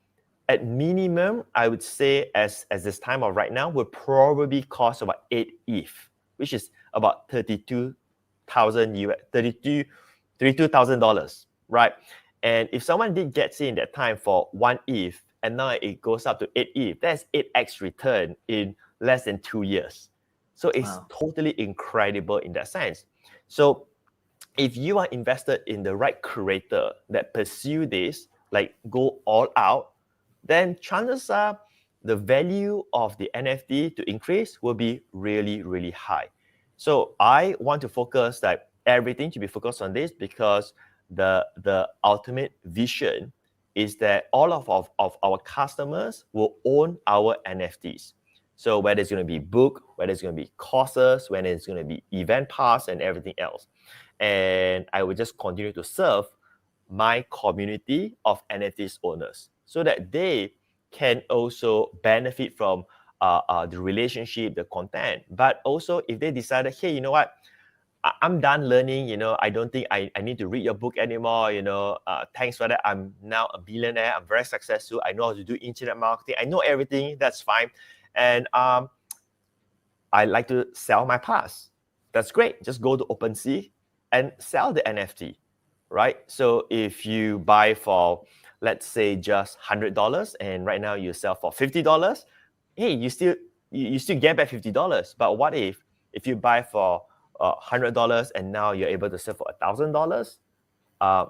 at minimum, I would say as this time of right now, would probably cost about 8 ETH, which is about $32,000, right? And if someone did get in that time for 1 ETH, and now it goes up to 8 ETH, that's 8x return in less than 2 years. So it's totally incredible in that sense. So if you are invested in the right creator that pursue this, like go all out, then chances are the value of the NFT to increase will be really, really high. So I want to focus that everything to be focused on this because the ultimate vision is that all of our customers will own our NFTs. So whether it's going to be book, whether it's going to be courses, whether it's going to be event pass and everything else. And I will just continue to serve my community of NFTs owners so that they can also benefit from the relationship, the content. But also if they decided, hey, you know what, I'm done learning, I don't think I need to read your book anymore, thanks for that. I'm now a billionaire. I'm very successful. I know how to do internet marketing. I know everything. That's fine. And I like to sell my pass. That's great. Just go to OpenSea and sell the NFT, right? So if you buy for, let's say, just $100 and right now you sell for $50, hey, you still get back $50. But what if you buy for $100 and now you're able to sell for $1,000?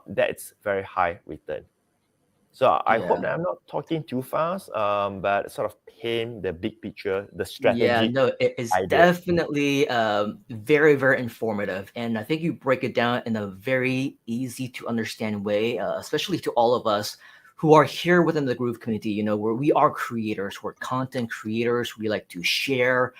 That's very high return. So I hope that I'm not talking too fast, but sort of paint the big picture, the strategy. Yeah, no, it is definitely very, very informative. And I think you break it down in a very easy to understand way, especially to all of us who are here within the Groove community, where we are creators, we're content creators, we like to share.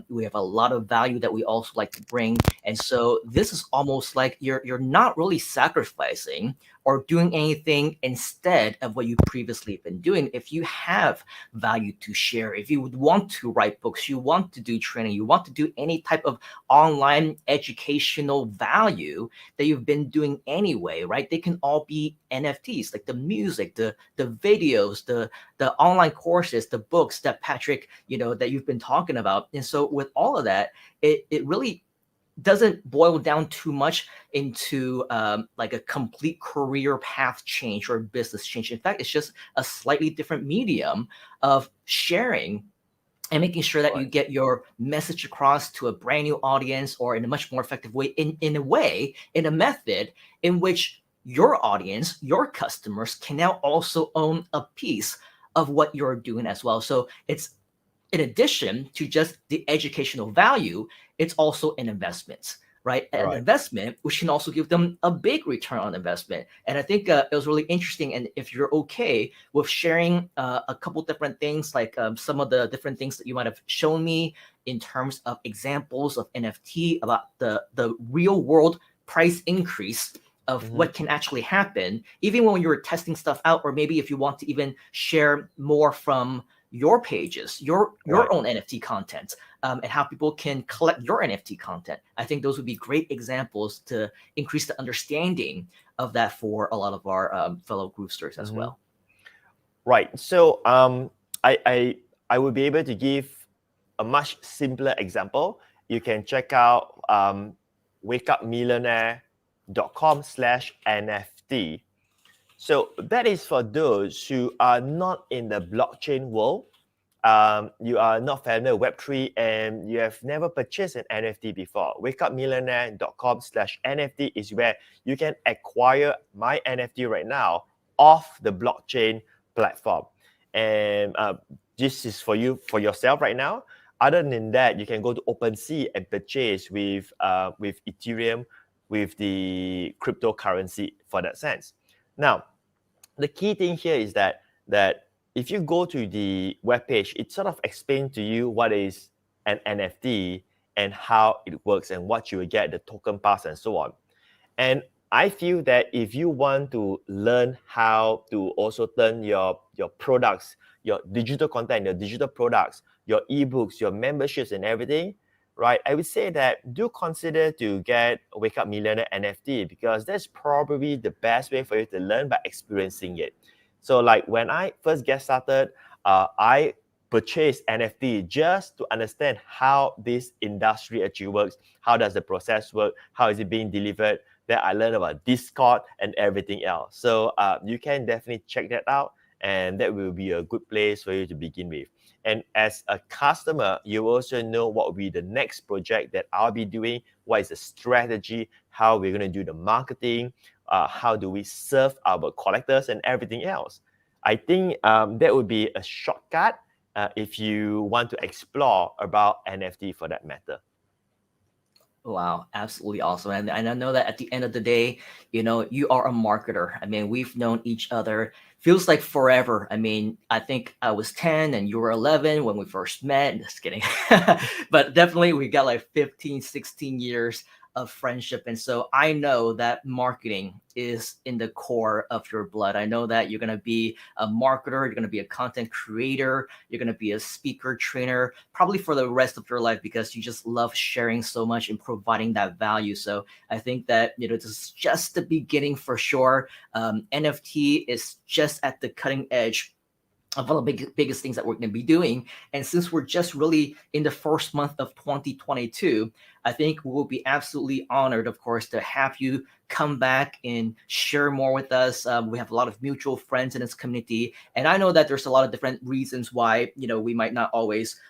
We have a lot of value that we also like to bring. And so this is almost like you're not really sacrificing or doing anything instead of what you previously been doing. If you have value to share, if you would want to write books, you want to do training, you want to do any type of online educational value that you've been doing anyway, right? They can all be NFTs, like the music, the videos, the online courses, the books that Patric, that you've been talking about. And so with all of that, it really doesn't boil down too much into like a complete career path change or business change. In fact, it's just a slightly different medium of sharing and making sure that you get your message across to a brand new audience, or in a much more effective way, in a method in which your audience, your customers can now also own a piece of what you're doing as well. So it's, in addition to just the educational value, it's also an investment, right? An investment which can also give them a big return on investment. And I think it was really interesting. And if you're okay with sharing a couple different things, like some of the different things that you might have shown me in terms of examples of NFT, about the real world price increase of what can actually happen, even when you're testing stuff out, or maybe if you want to even share more from your pages, your own NFT content, and how people can collect your NFT content. I think those would be great examples to increase the understanding of that for a lot of our fellow Groovesters as well. Right. So I would be able to give a much simpler example. You can check out wakeupmillionaire.com/NFT. So that is for those who are not in the blockchain world. You are not familiar with Web3 and you have never purchased an NFT before. wakeupmillionaire.com/NFT is where you can acquire my NFT right now off the blockchain platform. And this is for you, for yourself right now. Other than that, you can go to OpenSea and purchase with Ethereum, with the cryptocurrency for that sense. Now, the key thing here is that if you go to the webpage, it sort of explains to you what is an NFT and how it works and what you will get, the token pass and so on. And I feel that if you want to learn how to also turn your products, your digital content, your digital products, your ebooks, your memberships and everything, right? I would say that do consider to get Wake Up Millionaire NFT, because that's probably the best way for you to learn by experiencing it. So like when I first get started, I purchased NFT just to understand how this industry actually works, how does the process work, how is it being delivered. Then I learned about Discord and everything else. So you can definitely check that out, and that will be a good place for you to begin with. And as a customer, you also know what will be the next project that I'll be doing, what is the strategy, how we're going to do the marketing, how do we serve our collectors and everything else. I think that would be a shortcut if you want to explore about NFT for that matter. Wow, absolutely awesome. And I know that at the end of the day, you are a marketer. I mean, we've known each other, feels like forever. I mean, I think I was 10 and you were 11 when we first met. Just kidding. But definitely we got like 15, 16 years of friendship. And so I know that marketing is in the core of your blood. I know that you're going to be a marketer, you're going to be a content creator, you're going to be a speaker, trainer, probably for the rest of your life because you just love sharing so much and providing that value. So I think that, this is just the beginning for sure. NFT is just at the cutting edge of one of the biggest things that we're going to be doing. And since we're just really in the first month of 2022, I think we will be absolutely honored, of course, to have you come back and share more with us. We have a lot of mutual friends in this community. And I know that there's a lot of different reasons why, we might not always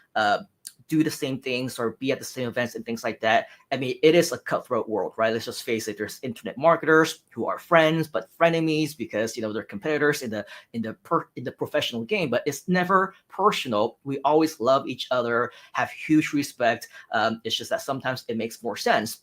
do the same things or be at the same events and things like that. I mean, it is a cutthroat world, right? Let's just face it. There's internet marketers who are friends but frenemies because they're competitors in the professional game. But it's never personal. We always love each other, have huge respect. It's just that sometimes it makes more sense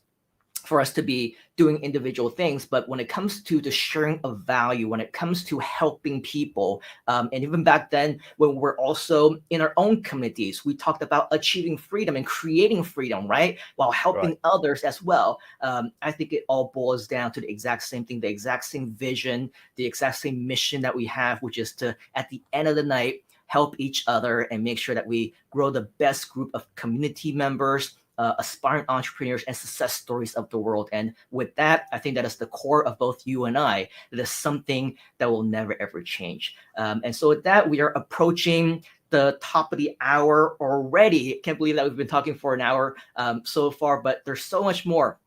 for us to be doing individual things. But when it comes to the sharing of value, when it comes to helping people, and even back then when we're also in our own communities, we talked about achieving freedom and creating freedom, right? While helping others as well. I think it all boils down to the exact same thing, the exact same vision, the exact same mission that we have, which is to, at the end of the night, help each other and make sure that we grow the best group of community members, aspiring entrepreneurs and success stories of the world. And with that, I think that is the core of both you and I. That is something that will never, ever change. And so with that, we are approaching the top of the hour already. Can't believe that we've been talking for an hour so far, but there's so much more,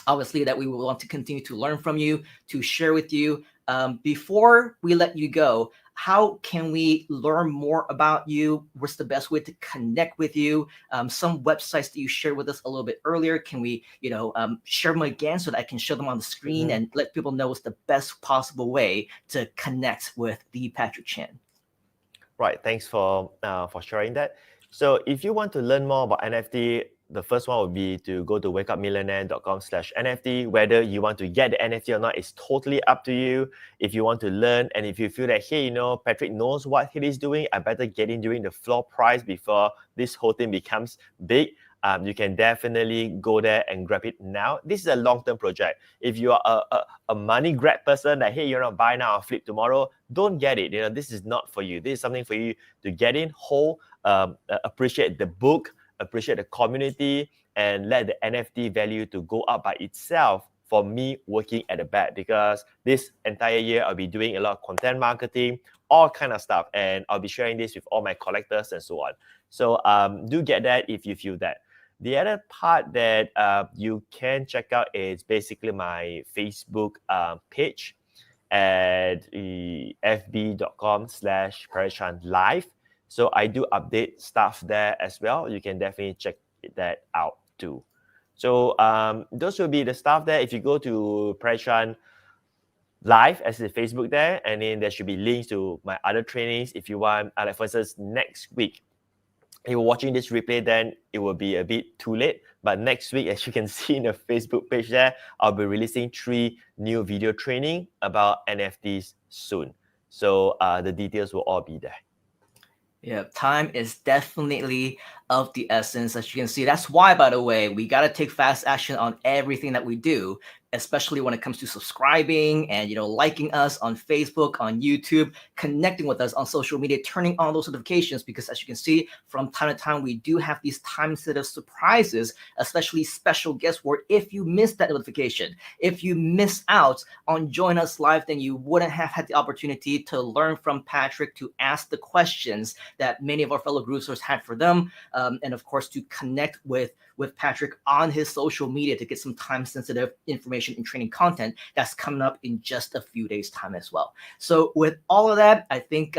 obviously, that we will want to continue to learn from you, to share with you. Before we let you go, how can we learn more about you? What's the best way to connect with you? Some websites that you shared with us a little bit earlier, can we, share them again so that I can show them on the screen and let people know what's the best possible way to connect with the Patric Chan? Right. Thanks for sharing that. So if you want to learn more about NFT, the first one would be to go to wakeupmillionaire.com/NFT. Whether you want to get the NFT or not is totally up to you. If you want to learn and if you feel that, hey, Patric knows what he is doing, I better get in during the floor price before this whole thing becomes big. You can definitely go there and grab it now. This is a long-term project. If you are a money grab person that, hey, you're not buy now or flip tomorrow, don't get it. This is not for you. This is something for you to get in whole, appreciate the book, appreciate the community, and let the NFT value to go up by itself for me working at the back, because this entire year I'll be doing a lot of content marketing, all kind of stuff, and I'll be sharing this with all my collectors and so on. So do get that if you feel that. The other part that you can check out is basically my Facebook page at fb.com/Patric Chan live. So I do update stuff there as well. You can definitely check that out too. So those will be the stuff there. If you go to Patric Chan live as the Facebook there, and then there should be links to my other trainings if you want. Like for instance, next week, if you're watching this replay, then it will be a bit too late. But next week, as you can see in the Facebook page there, I'll be releasing 3 new video training about NFTs soon. So the details will all be there. Yeah, time is definitely of the essence, as you can see. That's why, by the way, we got to take fast action on everything that we do, especially when it comes to subscribing and, liking us on Facebook, on YouTube, connecting with us on social media, turning on those notifications, because as you can see, from time to time, we do have these time-sensitive surprises, especially special guests, where if you miss that notification, if you miss out on Join Us Live, then you wouldn't have had the opportunity to learn from Patric, to ask the questions that many of our fellow groupers had for them, and of course to connect with Patric on his social media to get some time-sensitive information and training content that's coming up in just a few days' time as well. So with all of that, I think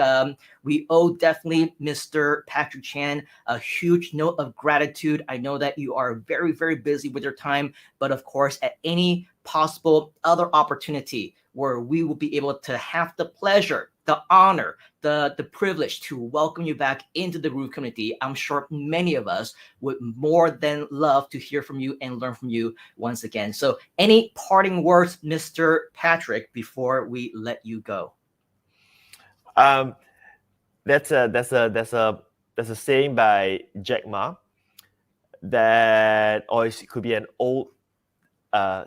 we owe definitely Mr. Patric Chan a huge note of gratitude. I know that you are very, very busy with your time, but of course, at any possible other opportunity where we will be able to have the pleasure, the honor, the privilege to welcome you back into the Groove community. I'm sure many of us would more than love to hear from you and learn from you once again. So any parting words, Mr. Patric, before we let you go? That's a saying by Jack Ma, that, or it could be an old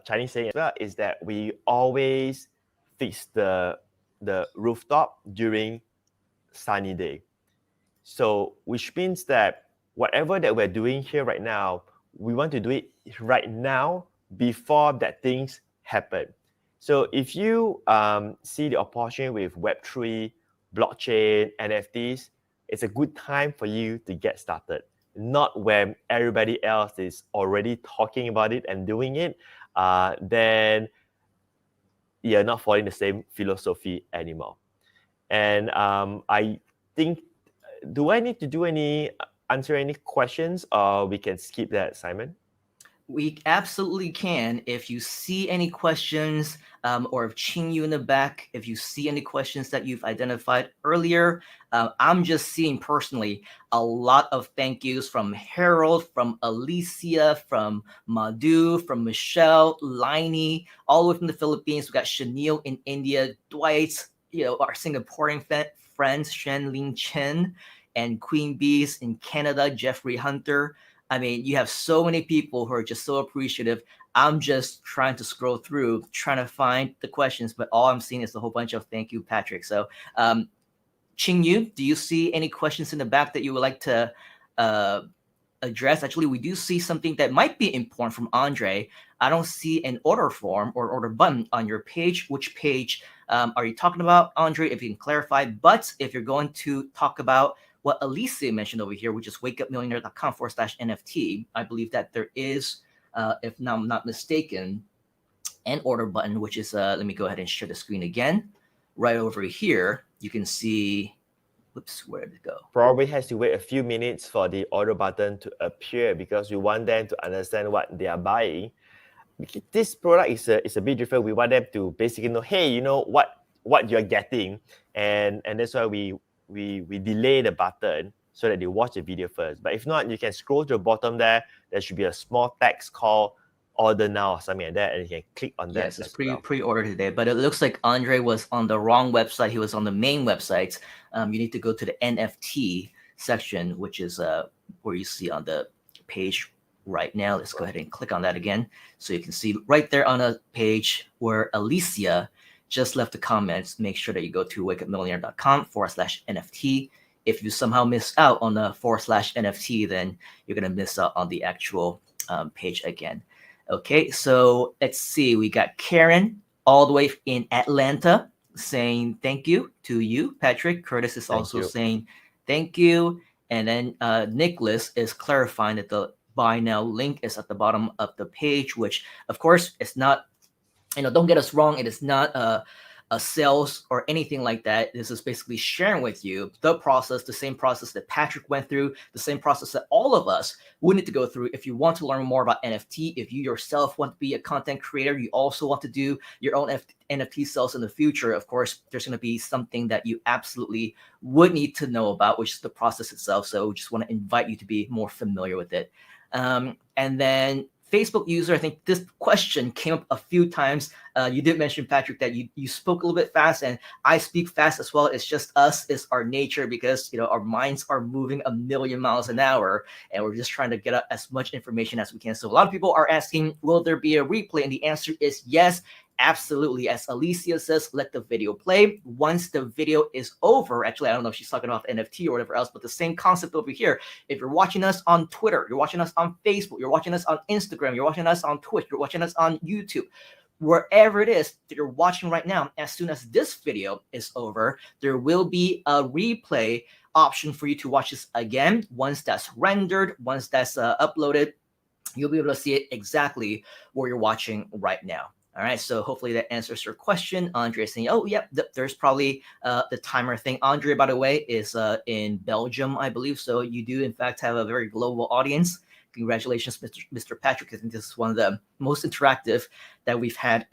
Chinese saying as well, is that we always fix the rooftop during sunny day. So which means that whatever that we're doing here right now, we want to do it right now before that things happen. So if you see the opportunity with Web3, blockchain, NFTs, it's a good time for you to get started. Not when everybody else is already talking about it and doing it, then you're not following the same philosophy anymore. And I think, do I need to answer any questions, or we can skip that, Simon? We absolutely can. If you see any questions, or if Ching you in the back, if you see any questions that you've identified earlier, I'm just seeing personally a lot of thank yous from Harold, from Alicia, from Madhu, from Michelle, Liney, all the way from the Philippines. We got Chanel in India, Dwight, our Singaporean friends, Shen Ling Chen, and Queen Bees in Canada, Jeffrey Hunter. I mean, you have so many people who are just so appreciative. I'm just trying to scroll through, trying to find the questions, but all I'm seeing is a whole bunch of thank you, Patric. So, Ching Yu, do you see any questions in the back that you would like to address? Actually, we do see something that might be important from Andre. I don't see an order form or order button on your page. Which page are you talking about, Andre? If you can clarify. But if you're going to talk about what Alicia mentioned over here, which is wakeupmillionaire.com/NFT, I believe that there is, if I'm not mistaken, an order button, which is, let me go ahead and share the screen again. Right over here, you can see, whoops, where did it go? Probably has to wait a few minutes for the order button to appear, because we want them to understand what they are buying. This product is a bit different. We want them to basically know, hey, you know what you're getting, and that's why we delay the button so that they watch the video first. But if not, you can scroll to the bottom there. There should be a small text called order now or something like that, and you can click on that. Yes, it's pre-order today, but it looks like Andre was on the wrong website. He was on the main website. You need to go to the NFT section, which is where you see on the page right now. Let's go ahead and click on that again, so you can see right there on a page where Alicia just left the comments. Make sure that you go to wakeupmillionaire.com/NFT. If you somehow miss out on the /NFT, then you're gonna miss out on the actual page again. Okay, so let's see. We got Karen all the way in Atlanta saying thank you to you, Patric. Curtis is also saying thank you. And then Nicholas is clarifying that the buy now link is at the bottom of the page, which of course it's not, don't get us wrong. It is not a sales or anything like that. This is basically sharing with you the process, the same process that Patric went through, the same process that all of us would need to go through. If you want to learn more about NFT, if you yourself want to be a content creator, you also want to do your own NFT sales in the future, of course, there's going to be something that you absolutely would need to know about, which is the process itself. So we just want to invite you to be more familiar with it. And then Facebook user, I think this question came up a few times. You did mention, Patric, that you spoke a little bit fast, and I speak fast as well. It's just us, it's our nature, because our minds are moving a million miles an hour, and we're just trying to get as much information as we can. So a lot of people are asking, will there be a replay? And the answer is yes. Absolutely. As Alicia says, let the video play. Once the video is over, actually, I don't know if she's talking about NFT or whatever else, but the same concept over here. If you're watching us on Twitter, you're watching us on Facebook, you're watching us on Instagram, you're watching us on Twitch, you're watching us on YouTube, wherever it is that you're watching right now, as soon as this video is over, there will be a replay option for you to watch this again. Once that's rendered, once that's uploaded, you'll be able to see it exactly where you're watching right now. All right, so hopefully that answers your question. Andre is saying, oh, yep, there's probably the timer thing. Andre, by the way, is in Belgium, I believe. So you do, in fact, have a very global audience. Congratulations, Mr. Patrick. I think this is one of the most interactive that we've had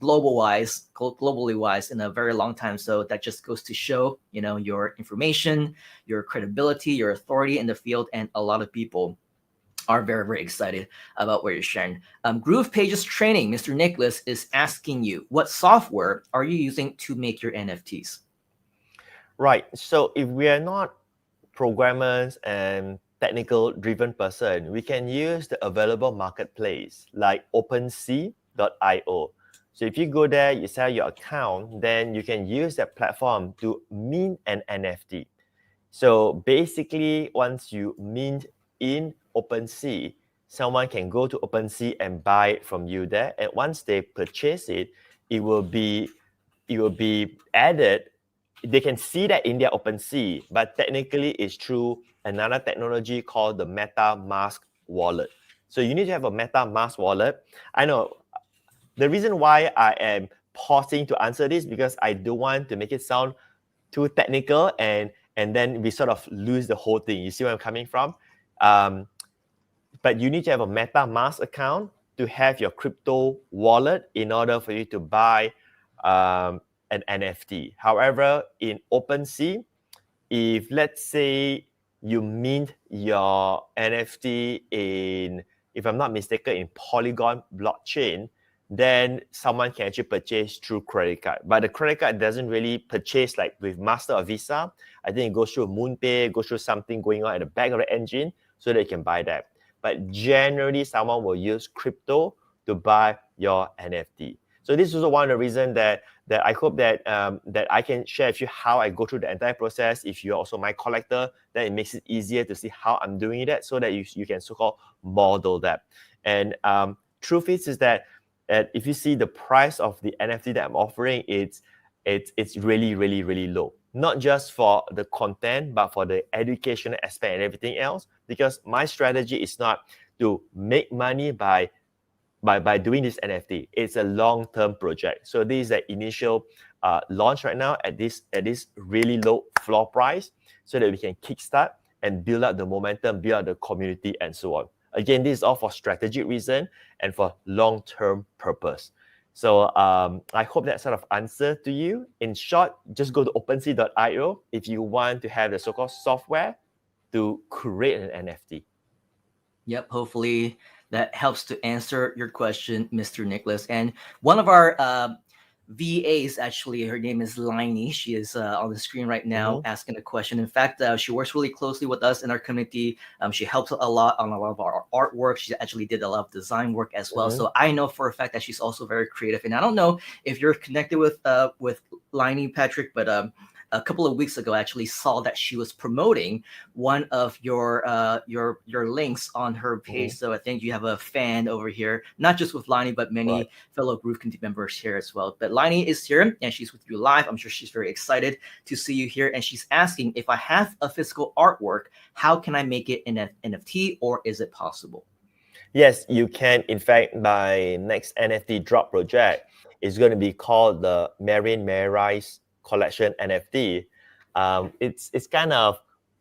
globally wise in a very long time. So that just goes to show, your information, your credibility, your authority in the field, and a lot of people are very, very excited about what you're sharing. Groove Pages Training, Mr. Nicholas is asking you, what software are you using to make your NFTs? Right. So if we are not programmers and technical driven person, we can use the available marketplace like OpenSea.io. So if you go there, you set your account, then you can use that platform to mint an NFT. So basically, once you mint in OpenSea, someone can go to OpenSea and buy it from you there. And once they purchase it, it will be added. They can see that in their OpenSea, but technically it's through another technology called the MetaMask wallet. So you need to have a MetaMask wallet. I know the reason why I am pausing to answer this because I don't want to make it sound too technical and then we sort of lose the whole thing. You see where I'm coming from? But you need to have a MetaMask account to have your crypto wallet in order for you to buy an NFT. However, in OpenSea, if let's say you mint your NFT in, if I'm not mistaken, in Polygon blockchain, then someone can actually purchase through credit card. But the credit card doesn't really purchase like with Master or Visa. I think it goes through MoonPay, goes through something going on at the back of the engine so they can buy that. But generally, someone will use crypto to buy your NFT. So this is also one of the reasons that I hope that that I can share with you how I go through the entire process. If you're also my collector, then it makes it easier to see how I'm doing that so that you can so-called model that. And truth is that if you see the price of the NFT that I'm offering, it's really, really, really low. Not just for the content, but for the educational aspect and everything else. Because my strategy is not to make money by doing this NFT. It's a long-term project. So this is the initial launch right now at this really low floor price, so that we can kickstart and build up the momentum, build up the community, and so on. Again, this is all for strategic reason and for long-term purpose. So I hope that sort of answer to you. In short, just go to OpenSea.io if you want to have the so-called software to create an NFT. Yep, hopefully that helps to answer your question, Mr. Nicholas. And one of our VAs, actually, her name is Liney. She is on the screen right now asking a question. In fact, she works really closely with us in our community. She helps a lot on a lot of our artwork. She actually did a lot of design work as well. So I know for a fact that she's also very creative. And I don't know if you're connected with Liney, Patrick, but a couple of weeks ago, I actually saw that she was promoting one of your links on her page. So I think you have a fan over here, not just with Liney, but many fellow Groove community members here as well. But Liney is here and she's with you live. I'm sure she's very excited to see you here. And she's asking, if I have a physical artwork, how can I make it in an NFT, or is it possible? Yes, you can. In fact, my next NFT drop project is going to be called the Marine Rise Collection NFT. It's kind of,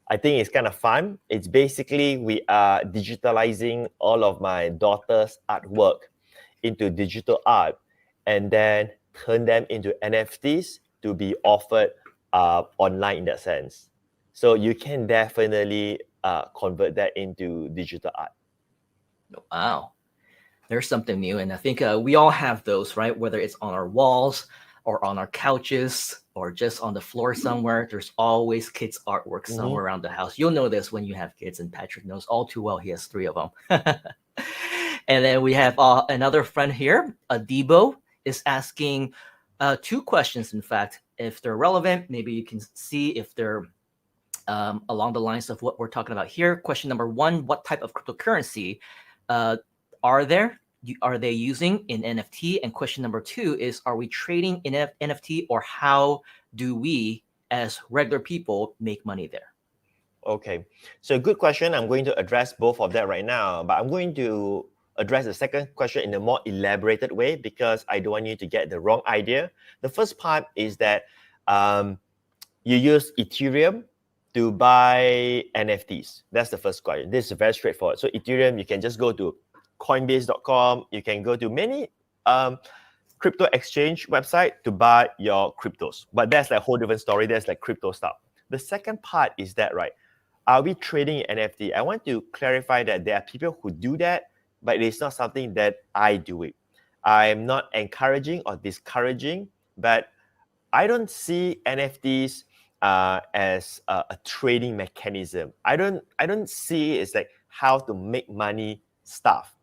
I think it's kind of fun. It's basically we are digitalizing all of my daughter's artwork into digital art and then turn them into NFTs to be offered online in that sense. So you can definitely convert that into digital art. Wow. There's something new. And I think we all have those, right? Whether it's on our walls or on our couches or just on the floor somewhere, there's always kids' artwork somewhere around the house. You'll know this when you have kids, and Patrick knows all too well. He has 3 of them. And then we have another friend here, Adibo, is asking 2 questions, in fact. If they're relevant, maybe you can see if they're along the lines of what we're talking about here. Question number 1, what type of cryptocurrency are they using in NFT? And question number 2 is, are we trading in NFT, or how do we as regular people make money there? Okay, so good question. I'm going to address both of that right now, but I'm going to address the second question in a more elaborated way because I don't want you to get the wrong idea. The first part is that you use Ethereum to buy NFTs. That's the first question. This is very straightforward. So Ethereum, you can just go to Coinbase.com. You can go to many crypto exchange website to buy your cryptos. But that's like a whole different story. That's like crypto stuff. The second part is that, right, are we trading NFT? I want to clarify that there are people who do that, but it is not something that I do it. I am not encouraging or discouraging, but I don't see NFTs as a trading mechanism. I don't see it as like how to make money stuff.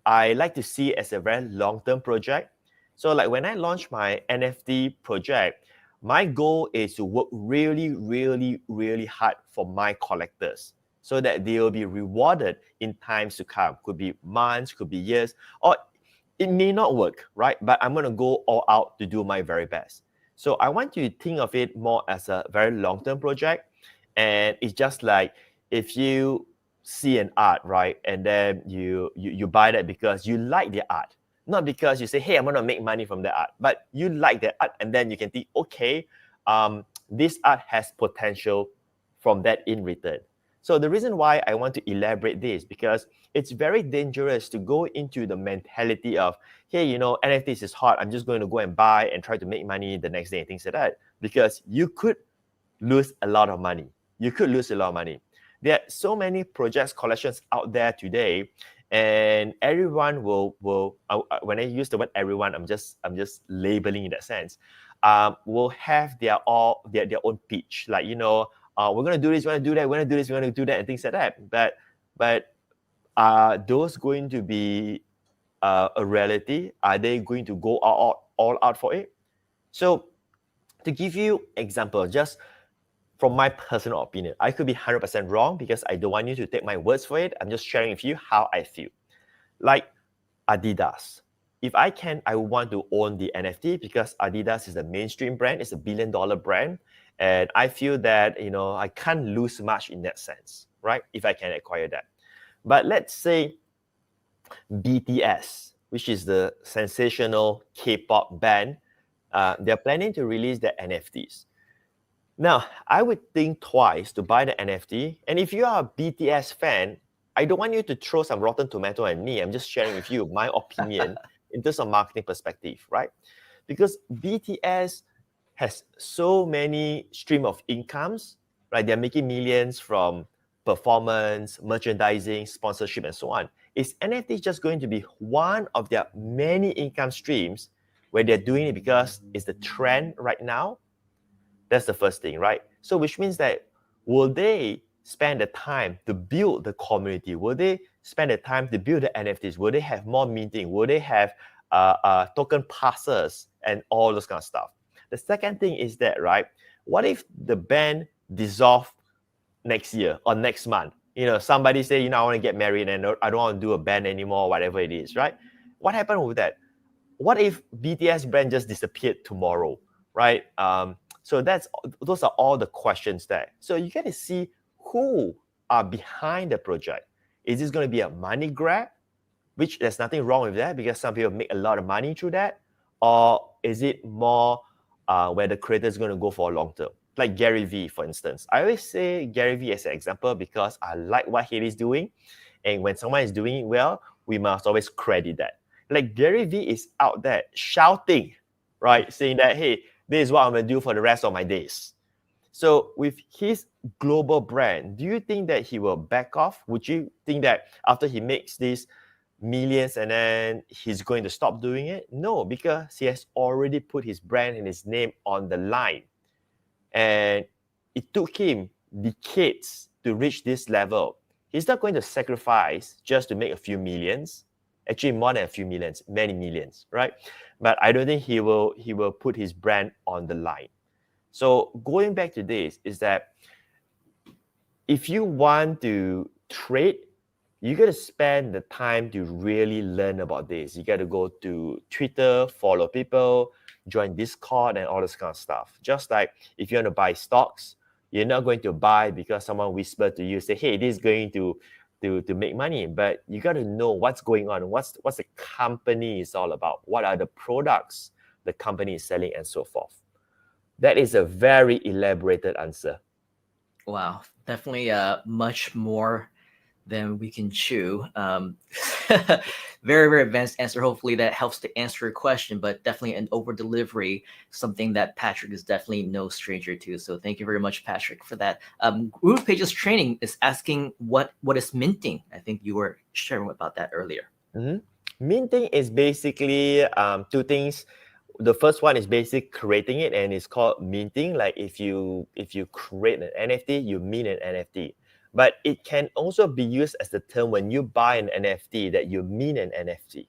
I like to see it as a very long-term project. So like when I launch my NFT project, my goal is to work really, really, really hard for my collectors so that they will be rewarded in times to come. Could be months, could be years, or it may not work, right? But I'm going to go all out to do my very best. So I want you to think of it more as a very long-term project. And it's just like if you see an art, right? And then you buy that because you like the art. Not because you say, hey, I'm going to make money from the art. But you like the art and then you can think, okay, this art has potential from that in return. So the reason why I want to elaborate this because it's very dangerous to go into the mentality of, hey, you know, NFTs is hot. I'm just going to go and buy and try to make money the next day and things like that. Because you could lose a lot of money. You could lose a lot of money. There are so many projects, collections out there today, and everyone will when I use the word everyone, I'm just labeling in that sense, will have their own pitch. Like, you know, we're going to do this, we're going to do that, we're going to do this, we're going to do that, and things like that. But are those going to be a reality? Are they going to go all out for it? So to give you example, just from my personal opinion, I could be 100% wrong because I don't want you to take my words for it. I'm just sharing with you how I feel. Like Adidas. If I can, I want to own the NFT because Adidas is a mainstream brand. It's a $1 billion brand. And I feel that, you know, I can't lose much in that sense, right? If I can acquire that. But let's say BTS, which is the sensational K-pop band, they're planning to release their NFTs. Now, I would think twice to buy the NFT. And if you are a BTS fan, I don't want you to throw some rotten tomato at me. I'm just sharing with you my opinion in terms of marketing perspective, right? Because BTS has so many stream of incomes, right? They're making millions from performance, merchandising, sponsorship, and so on. Is NFT just going to be one of their many income streams where they're doing it because it's the trend right now? That's the first thing, right? So which means that will they spend the time to build the community? Will they spend the time to build the NFTs? Will they have more minting? Will they have token passes and all those kind of stuff? The second thing is that, right, what if the band dissolve next year or next month? You know, somebody say, you know, I want to get married and I don't want to do a band anymore, whatever it is, right? What happened with that? What if BTS brand just disappeared tomorrow, right? So those are all the questions there. So you got to see who are behind the project. Is this going to be a money grab, which there's nothing wrong with that because some people make a lot of money through that, or is it more where the creator is going to go for a long term? Like Gary Vee, for instance. I always say Gary Vee as an example because I like what he is doing. And when someone is doing it well, we must always credit that. Like Gary Vee is out there shouting, right? Saying that, hey, this is what I'm going to do for the rest of my days. So with his global brand, do you think that he will back off? Would you think that after he makes these millions and then he's going to stop doing it? No, because he has already put his brand and his name on the line. And it took him decades to reach this level. He's not going to sacrifice just to make a few millions. Actually, more than a few millions, many millions, right? But I don't think he will put his brand on the line. So going back to this is that if you want to trade, you got to spend the time to really learn about this. You got to go to Twitter, follow people, join Discord, and all this kind of stuff. Just like if you want to buy stocks, you're not going to buy because someone whispered to you, say, hey, this is going to to make money, but you got to know what's going on, what's the company is all about, what are the products the company is selling, and so forth. That is a very elaborated answer. Wow, definitely much more than we can chew. Very, very advanced answer. Hopefully that helps to answer your question, but definitely an over delivery, something that Patric is definitely no stranger to. So thank you very much, Patric, for that. Group Pages Training is asking what is minting. I think you were sharing about that earlier. Minting is basically two things. The first one is basic creating it, and it's called minting. Like if you create an NFT, you mint an NFT. But it can also be used as the term when you buy an NFT that you mint an NFT.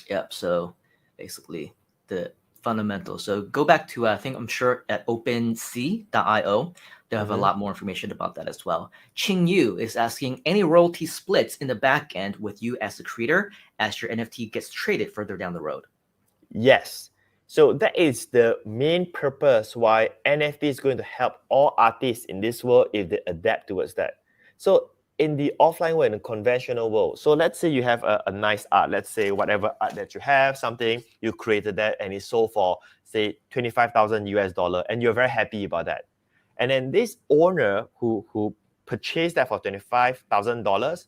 Yep. So basically the fundamentals. So go back to I'm sure at OpenSea.io, they have a lot more information about that as well. Ching Yu is asking any royalty splits in the back end with you as the creator as your NFT gets traded further down the road. Yes. So that is the main purpose why NFT is going to help all artists in this world if they adapt towards that. So in the offline world, in the conventional world, so let's say you have a nice art, let's say whatever art that you have, something, you created that and it's sold for, say, 25,000 US dollar, and you're very happy about that. And then this owner who purchased that for $25,000,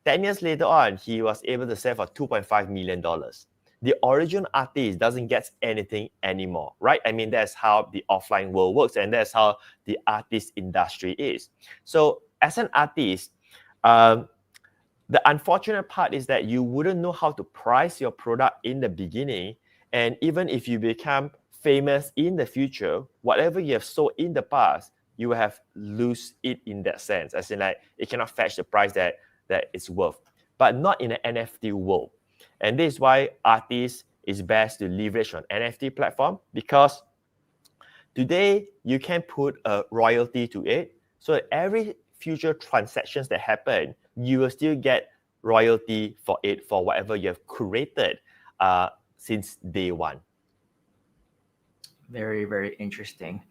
10 years later on, he was able to sell for $2.5 million. The original artist doesn't get anything anymore, right? I mean, that's how the offline world works, and that's how the artist industry is. So as an artist, the unfortunate part is that you wouldn't know how to price your product in the beginning. And even if you become famous in the future, whatever you have sold in the past, you will have lose it in that sense. As in, like, it cannot fetch the price that it's worth. But not in an NFT world. And this is why artists is best to leverage on NFT platform, because today you can put a royalty to it. So every future transactions that happen, you will still get royalty for it, for whatever you have created since day one. Very, very interesting.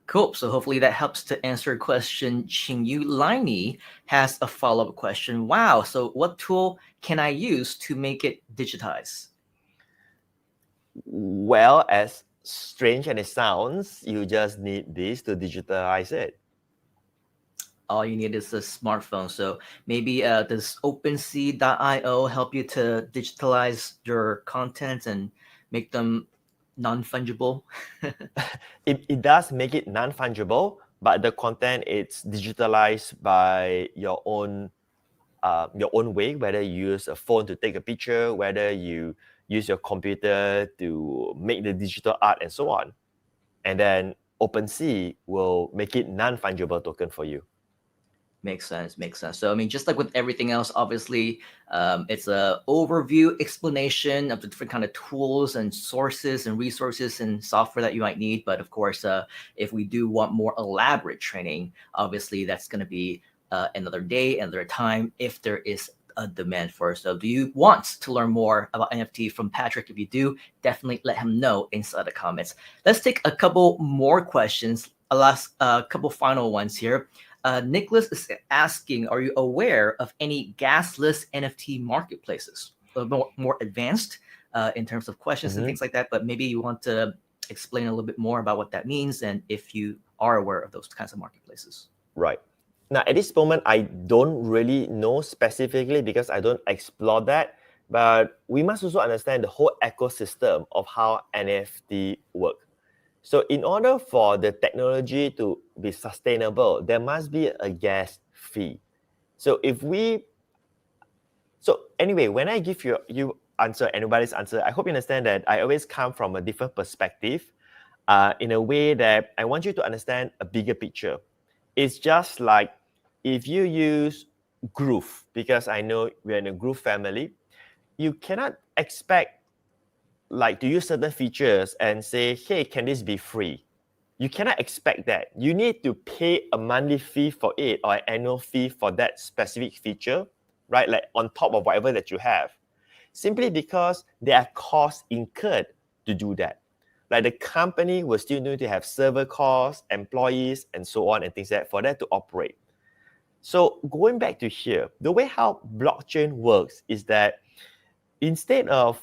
Cool. So hopefully that helps to answer your question. Qingyu Liney has a follow-up question. Wow. So what tool can I use to make it digitize? Well, as strange as it sounds, you just need this to digitalize it. All you need is a smartphone. So maybe does OpenSea.io help you to digitalize your content and make them non-fungible? It does make it non-fungible, but the content it's digitalized by your own way, whether you use a phone to take a picture, whether you use your computer to make the digital art and so on. And then OpenSea will make it non-fungible token for you. Makes sense. So, I mean, just like with everything else, obviously, it's a overview explanation of the different kind of tools and sources and resources and software that you might need. But of course, if we do want more elaborate training, obviously that's going to be another day, another time, if there is a demand for it. So do you want to learn more about NFT from Patric? If you do, definitely let him know inside the comments. Let's take a couple more questions. A last couple final ones here. Nicholas is asking, are you aware of any gasless NFT marketplaces? A little more advanced in terms of questions and things like that, but maybe you want to explain a little bit more about what that means and if you are aware of those kinds of marketplaces. Right. Now, at this moment, I don't really know specifically because I don't explore that, but we must also understand the whole ecosystem of how NFT work. So in order for the technology to be sustainable, there must be a gas fee. So anyway, when I give you answer, anybody's answer, I hope you understand that I always come from a different perspective in a way that I want you to understand a bigger picture. It's just like if you use Groove, because I know we're in a Groove family, you cannot expect like to use certain features and say, hey, can this be free? You cannot expect that. You need to pay a monthly fee for it or an annual fee for that specific feature, right? Like on top of whatever that you have, simply because there are costs incurred to do that. Like the company will still need to have server costs, employees, and so on and things like that for that to operate. So going back to here, the way how blockchain works is that instead of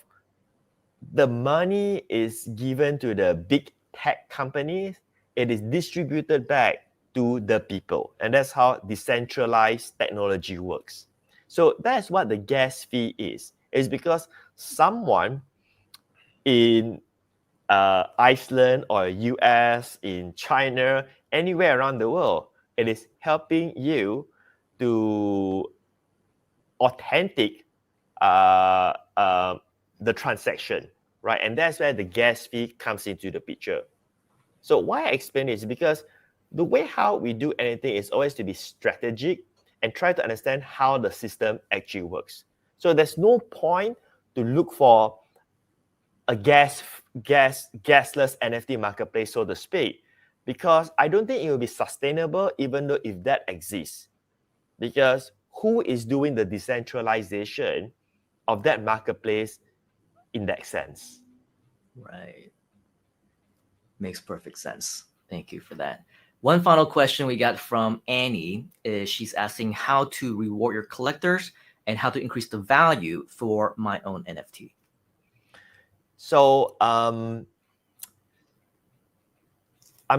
the money is given to the big tech companies, it is distributed back to the people. And that's how decentralized technology works. So that's what the gas fee is. It's because someone in Iceland or US, in China, anywhere around the world, it is helping you to authentic the transaction, right? And that's where the gas fee comes into the picture. So why I explain this is because the way how we do anything is always to be strategic and try to understand how the system actually works. So there's no point to look for a gasless NFT marketplace, so to speak, because I don't think it will be sustainable even though if that exists. Because who is doing the decentralization of that marketplace in that sense? Right. Makes perfect sense. Thank you for that. One final question we got from Annie is she's asking how to reward your collectors and how to increase the value for my own NFT. So I'm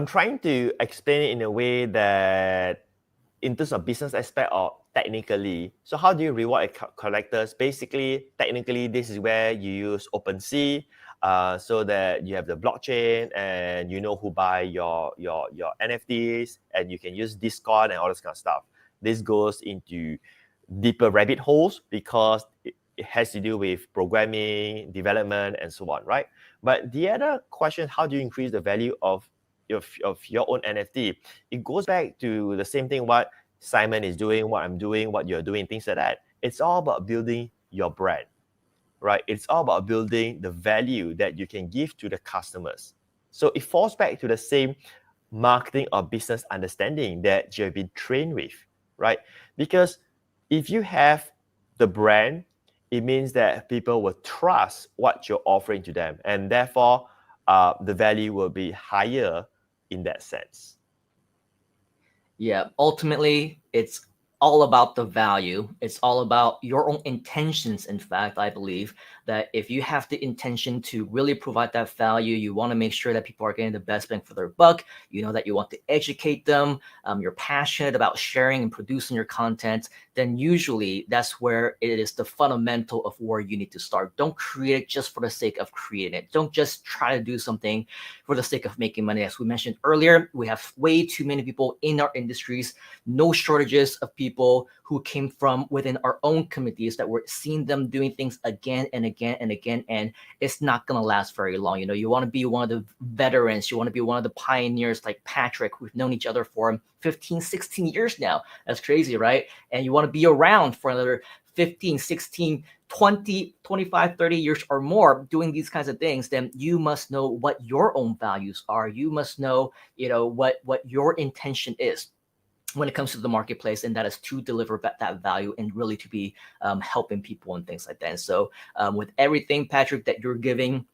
trying to explain it in a way that in terms of business aspect or technically. So how do you reward collectors? Basically, technically, this is where you use OpenSea so that you have the blockchain and you know who buy your NFTs, and you can use Discord and all this kind of stuff. This goes into deeper rabbit holes because it has to do with programming, development, and so on, right? But the other question, how do you increase the value of your own NFT? It goes back to the same thing what Simon is doing, what I'm doing, what you're doing, things like that. It's all about building your brand, right? It's all about building the value that you can give to the customers. So it falls back to the same marketing or business understanding that you've been trained with, right? Because if you have the brand, it means that people will trust what you're offering to them, and therefore the value will be higher in that sense. Yeah, ultimately, it's all about the value. It's all about your own intentions. In fact, I believe that if you have the intention to really provide that value, you want to make sure that people are getting the best bang for their buck. You know that you want to educate them. You're passionate about sharing and producing your content. Then usually that's where it is the fundamental of where you need to start. Don't create it just for the sake of creating it. Don't just try to do something for the sake of making money. As we mentioned earlier, we have way too many people in our industries, no shortages of people who came from within our own communities that we're seeing them doing things again and again and again, and it's not going to last very long. You know, you want to be one of the veterans, you want to be one of the pioneers like Patric. We've known each other for 15, 16 years now. That's crazy, right? And you want to be around for another 15, 16, 20, 25, 30 years or more doing these kinds of things, then you must know what your own values are. You must know, what your intention is when it comes to the marketplace, and that is to deliver that value and really to be helping people and things like that. And so with everything, Patric, that you're giving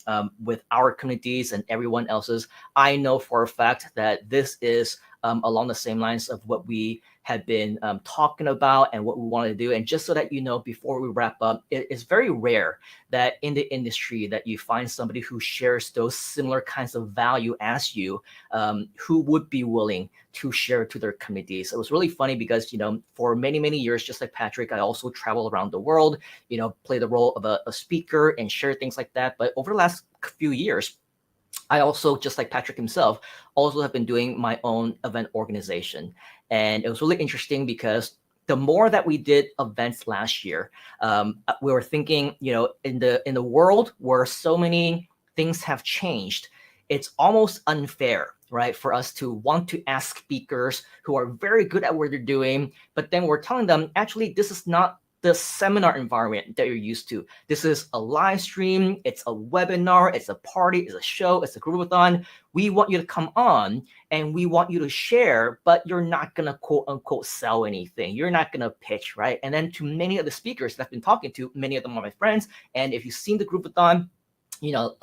with our communities and everyone else's, I know for a fact that this is along the same lines of what we had been talking about and what we wanted to do. And just so that you know, before we wrap up, it is very rare that in the industry that you find somebody who shares those similar kinds of value as you, who would be willing to share to their communities. It was really funny because, for many, many years, just like Patric, I also travel around the world, play the role of a speaker and share things like that. But over the last few years, I also, just like Patric himself, also have been doing my own event organization. And it was really interesting because the more that we did events last year, we were thinking, in the world where so many things have changed, it's almost unfair, right, for us to want to ask speakers who are very good at what they're doing, but then we're telling them, actually, this is not the seminar environment that you're used to. This is a live stream, it's a webinar, it's a party, it's a show, it's a groupathon. We want you to come on and we want you to share, but you're not gonna quote unquote sell anything. You're not gonna pitch, right? And then to many of the speakers that I've been talking to, many of them are my friends. And if you've seen the groupathon,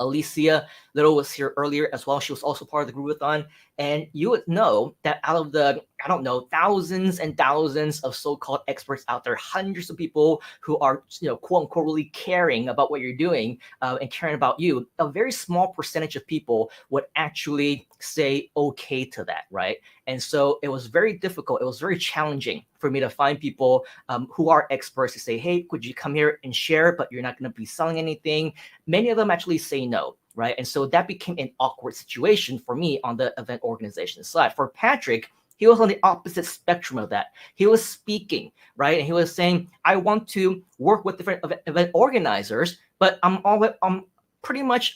Alicia Little was here earlier as well. She was also part of the groupathon. And you would know that out of the I don't know, thousands and thousands of so-called experts out there, hundreds of people who are, quote unquote, really caring about what you're doing and caring about you, a very small percentage of people would actually say okay to that, right? And so it was very difficult. It was very challenging for me to find people who are experts to say, hey, could you come here and share, but you're not going to be selling anything. Many of them actually say no, right? And so that became an awkward situation for me on the event organization side. For Patric, he was on the opposite spectrum of that. He was speaking, right? And he was saying, I want to work with different event organizers, but I'm pretty much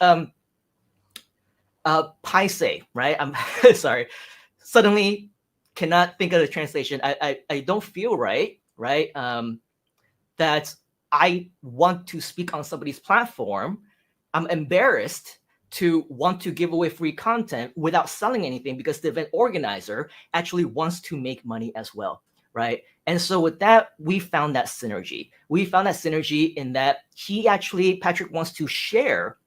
paise, right? I'm sorry. Suddenly cannot think of the translation. I don't feel right? That I want to speak on somebody's platform. I'm embarrassed to want to give away free content without selling anything because the event organizer actually wants to make money as well, right? And so with that, we found that synergy. We found that synergy in that Patric wants to share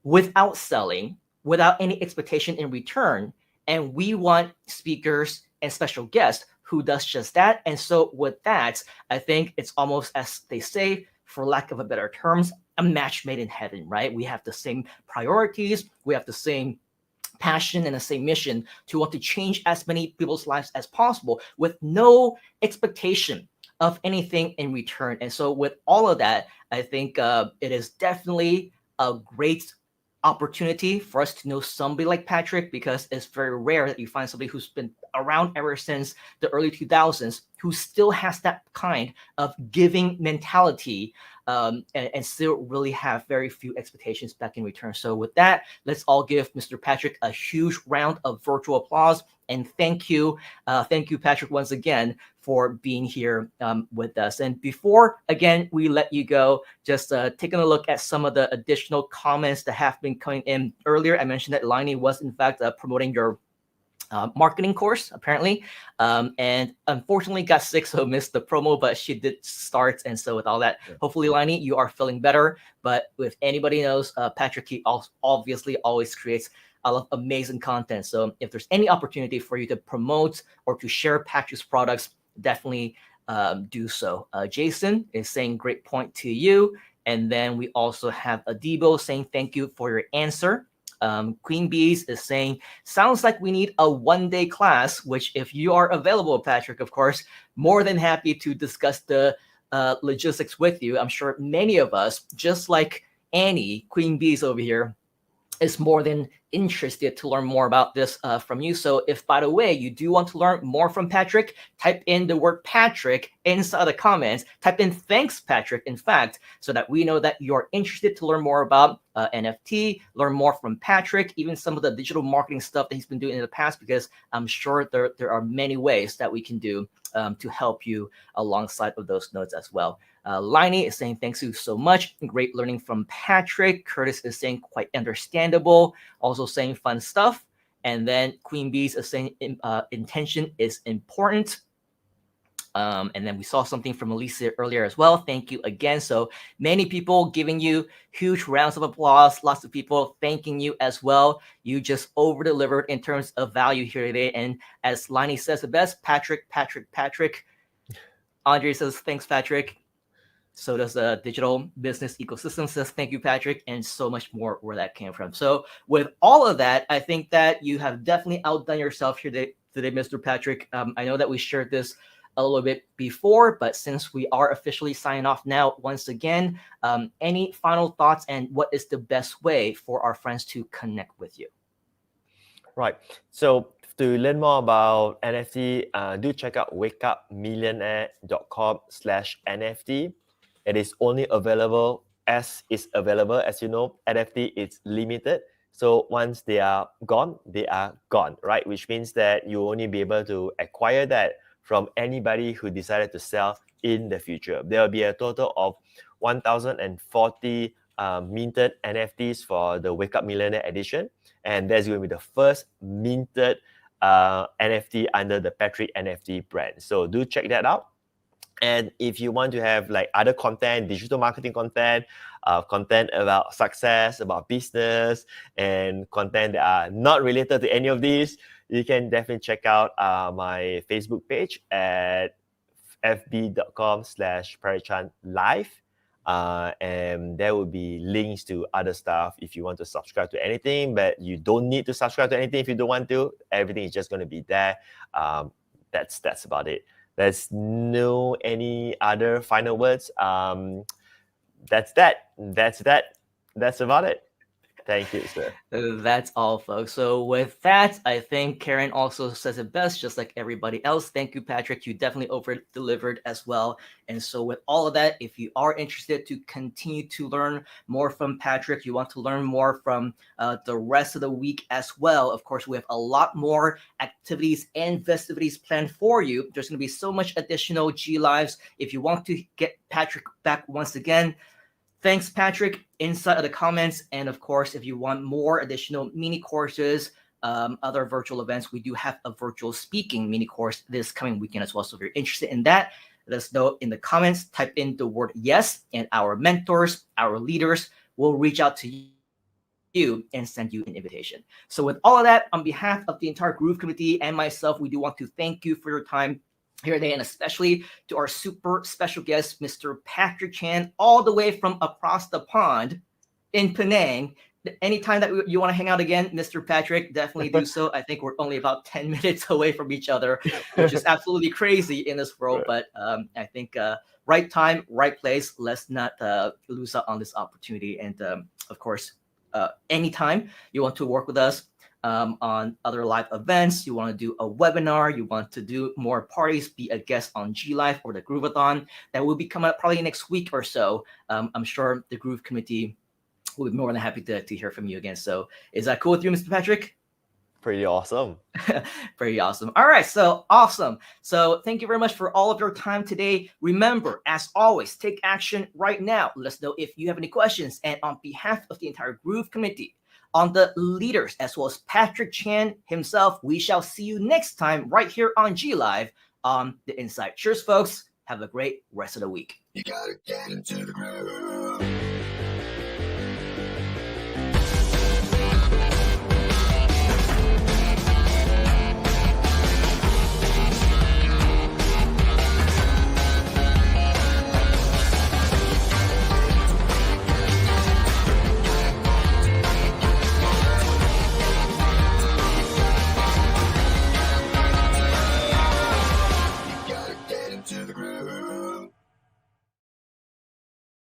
without selling, without any expectation in return. And we want speakers and special guests who does just that. And so with that, I think it's almost, as they say, for lack of a better terms, a match made in heaven, right? We have the same priorities, we have the same passion and the same mission to want to change as many people's lives as possible with no expectation of anything in return. And so with all of that, I think it is definitely a great opportunity for us to know somebody like Patric, because it's very rare that you find somebody who's been around ever since the early 2000s who still has that kind of giving mentality and still really have very few expectations back in return. So with that, let's all give Mr. Patric a huge round of virtual applause. And thank you, Patric, once again for being here with us. And before, again, we let you go, just taking a look at some of the additional comments that have been coming in earlier. I mentioned that Lainey was, in fact, promoting your marketing course, apparently, and unfortunately got sick, so missed the promo, but she did start. And so with all that, hopefully, Lainey, you are feeling better. But if anybody knows, Patric, he obviously always creates a lot of amazing content. So if there's any opportunity for you to promote or to share Patric's products, definitely do so. Jason is saying great point to you. And then we also have Adibo saying thank you for your answer. Queen Bees is saying, sounds like we need a one-day class, which if you are available, Patric, of course, more than happy to discuss the logistics with you. I'm sure many of us, just like Annie, Queen Bees over here, is more than interested to learn more about this from you. So if, by the way, you do want to learn more from Patric, type in the word Patric inside the comments, type in thanks, Patric, in fact, so that we know that you're interested to learn more about NFT, learn more from Patric, even some of the digital marketing stuff that he's been doing in the past, because I'm sure there are many ways that we can do to help you alongside of those notes as well. Lainey is saying, thanks you so much. Great learning from Patric. Curtis is saying, quite understandable. Also saying fun stuff. And then Queen Bees is saying, intention is important. And then we saw something from Alicia earlier as well. Thank you again. So many people giving you huge rounds of applause. Lots of people thanking you as well. You just over-delivered in terms of value here today. And as Lainey says the best, Patric. Andre says, thanks, Patric. So does the digital business ecosystem says, thank you, Patric, and so much more where that came from. So with all of that, I think that you have definitely outdone yourself here today, Mr. Patric. I know that we shared this a little bit before, but since we are officially signing off now, once again, any final thoughts and what is the best way for our friends to connect with you? Right. So to learn more about NFT, do check out wakeupmillionaire.com/NFT. It is only available as is available. As you know, NFT is limited. So once they are gone, right? Which means that you only be able to acquire that from anybody who decided to sell in the future. There will be a total of 1,040 minted NFTs for the Wake Up Millionaire edition. And that's going to be the first minted NFT under the Patric NFT brand. So do check that out. And if you want to have like other content, digital marketing content, content about success, about business, and content that are not related to any of these, you can definitely check out my Facebook page at fb.com/Patric Chan live. And there will be links to other stuff if you want to subscribe to anything, but you don't need to subscribe to anything if you don't want to. Everything is just going to be there. That's about it. There's no any other final words. That's about it. Thank you, sir. That's all, folks. So with that, I think Karen also says it best, just like everybody else. Thank you, Patrick. You definitely over-delivered as well. And so with all of that, if you are interested to continue to learn more from Patrick, you want to learn more from the rest of the week as well, of course, we have a lot more activities and festivities planned for you. There's going to be so much additional G Lives. If you want to get Patrick back once again, thanks, Patrick, inside of the comments. And of course, if you want more additional mini courses, other virtual events, we do have a virtual speaking mini course this coming weekend as well. So if you're interested in that, let us know in the comments. Type in the word yes, and our mentors, our leaders will reach out to you and send you an invitation. So with all of that, on behalf of the entire Groove community and myself, we do want to thank you for your time here today, and especially to our super special guest, Mr. Patric Chan, all the way from across the pond in Penang. Anytime that you want to hang out again, Mr. Patrick, definitely do so. I think we're only about 10 minutes away from each other, which is absolutely crazy in this world. But I think right time, right place. Let's not lose out on this opportunity. And of course, anytime you want to work with us, on other live events, you want to do a webinar, you want to do more parties, be a guest on G Live or the Groovathon, that will be coming up probably next week or so. I'm sure the Groove committee will be more than happy to hear from you again. So is that cool with you, Mr. Patrick? Pretty awesome. Pretty awesome. All right, so awesome. So thank you very much for all of your time today. Remember, as always, take action right now. Let us know if you have any questions. And on behalf of the entire Groove committee, on the leaders, as well as Patric Chan himself, we shall see you next time right here on G Live on The Insight. Cheers, folks. Have a great rest of the week. You gotta get into the groove.